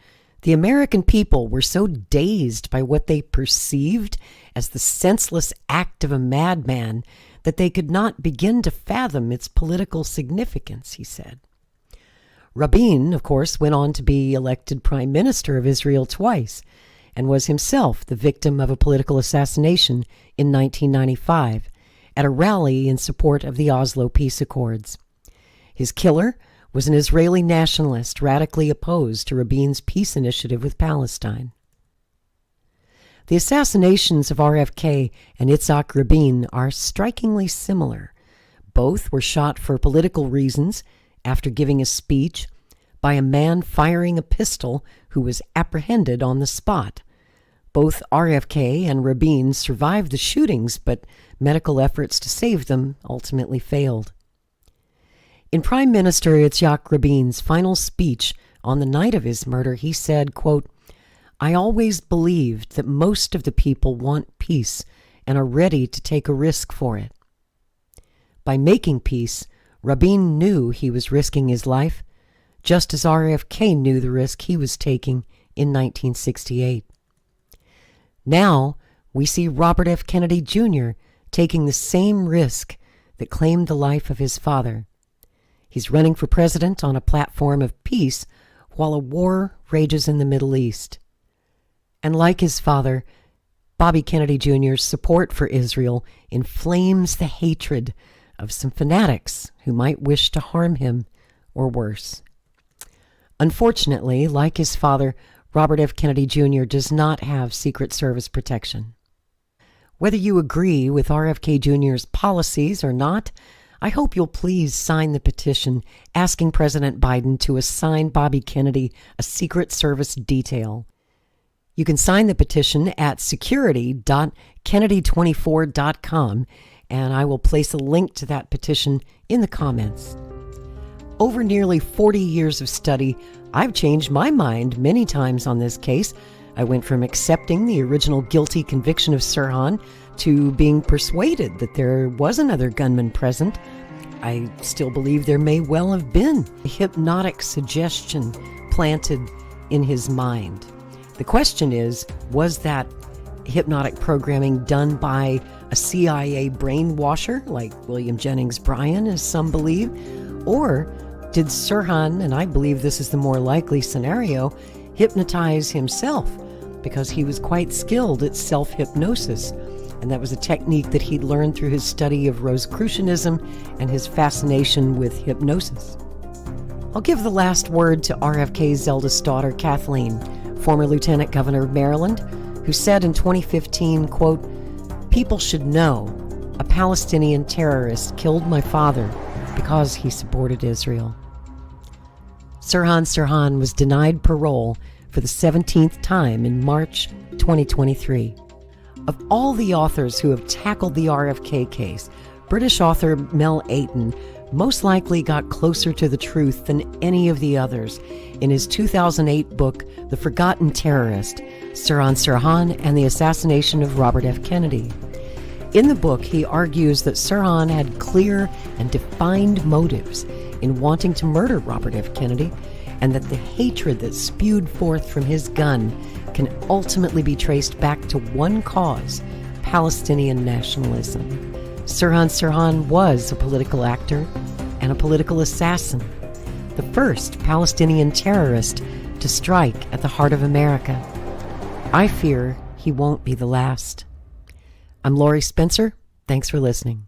the American people were so dazed by what they perceived as the senseless act of a madman that they could not begin to fathom its political significance, he said. Rabin, of course, went on to be elected Prime Minister of Israel twice, and was himself the victim of a political assassination in 1995 at a rally in support of the Oslo Peace Accords. His killer was an Israeli nationalist radically opposed to Rabin's peace initiative with Palestine. The assassinations of RFK and Yitzhak Rabin are strikingly similar. Both were shot for political reasons after giving a speech by a man firing a pistol who was apprehended on the spot. Both RFK and Rabin survived the shootings, but medical efforts to save them ultimately failed. In Prime Minister Yitzhak Rabin's final speech on the night of his murder, he said, quote, I always believed that most of the people want peace and are ready to take a risk for it. By making peace, Rabin knew he was risking his life, just as RFK knew the risk he was taking in 1968. Now, we see Robert F. Kennedy Jr. taking the same risk that claimed the life of his father. He's running for president on a platform of peace while a war rages in the Middle East. And like his father, Bobby Kennedy Jr.'s support for Israel inflames the hatred of some fanatics who might wish to harm him or worse. Unfortunately, like his father, Robert F. Kennedy Jr. does not have Secret Service protection. Whether you agree with RFK Jr.'s policies or not, I hope you'll please sign the petition asking President Biden to assign Bobby Kennedy a Secret Service detail. You can sign the petition at security.kennedy24.com, and I will place a link to that petition in the comments. Over nearly 40 years of study, I've changed my mind many times on this case. I went from accepting the original guilty conviction of Sirhan to being persuaded that there was another gunman present. I still believe there may well have been a hypnotic suggestion planted in his mind. The question is, was that hypnotic programming done by a CIA brainwasher like William Jennings Bryan, as some believe, Or did Sirhan, and I believe this is the more likely scenario, hypnotize himself because he was quite skilled at self-hypnosis, and that was a technique that he'd learned through his study of Rosicrucianism and his fascination with hypnosis? I'll give the last word to RFK's eldest daughter, Kathleen, former Lieutenant Governor of Maryland, who said in 2015, quote, "People should know a Palestinian terrorist killed my father because he supported Israel." Sirhan was denied parole for the 17th time in March 2023. Of all the authors who have tackled the RFK case, British author Mel Aiton most likely got closer to the truth than any of the others in his 2008 book, The Forgotten Terrorist, Sirhan and the Assassination of Robert F. Kennedy. In the book, he argues that Sirhan had clear and defined motives in wanting to murder Robert F. Kennedy, and that the hatred that spewed forth from his gun can ultimately be traced back to one cause: Palestinian nationalism. Sirhan was a political actor and a political assassin, the first Palestinian terrorist to strike at the heart of America. I fear he won't be the last. I'm Laurie Spencer. Thanks for listening.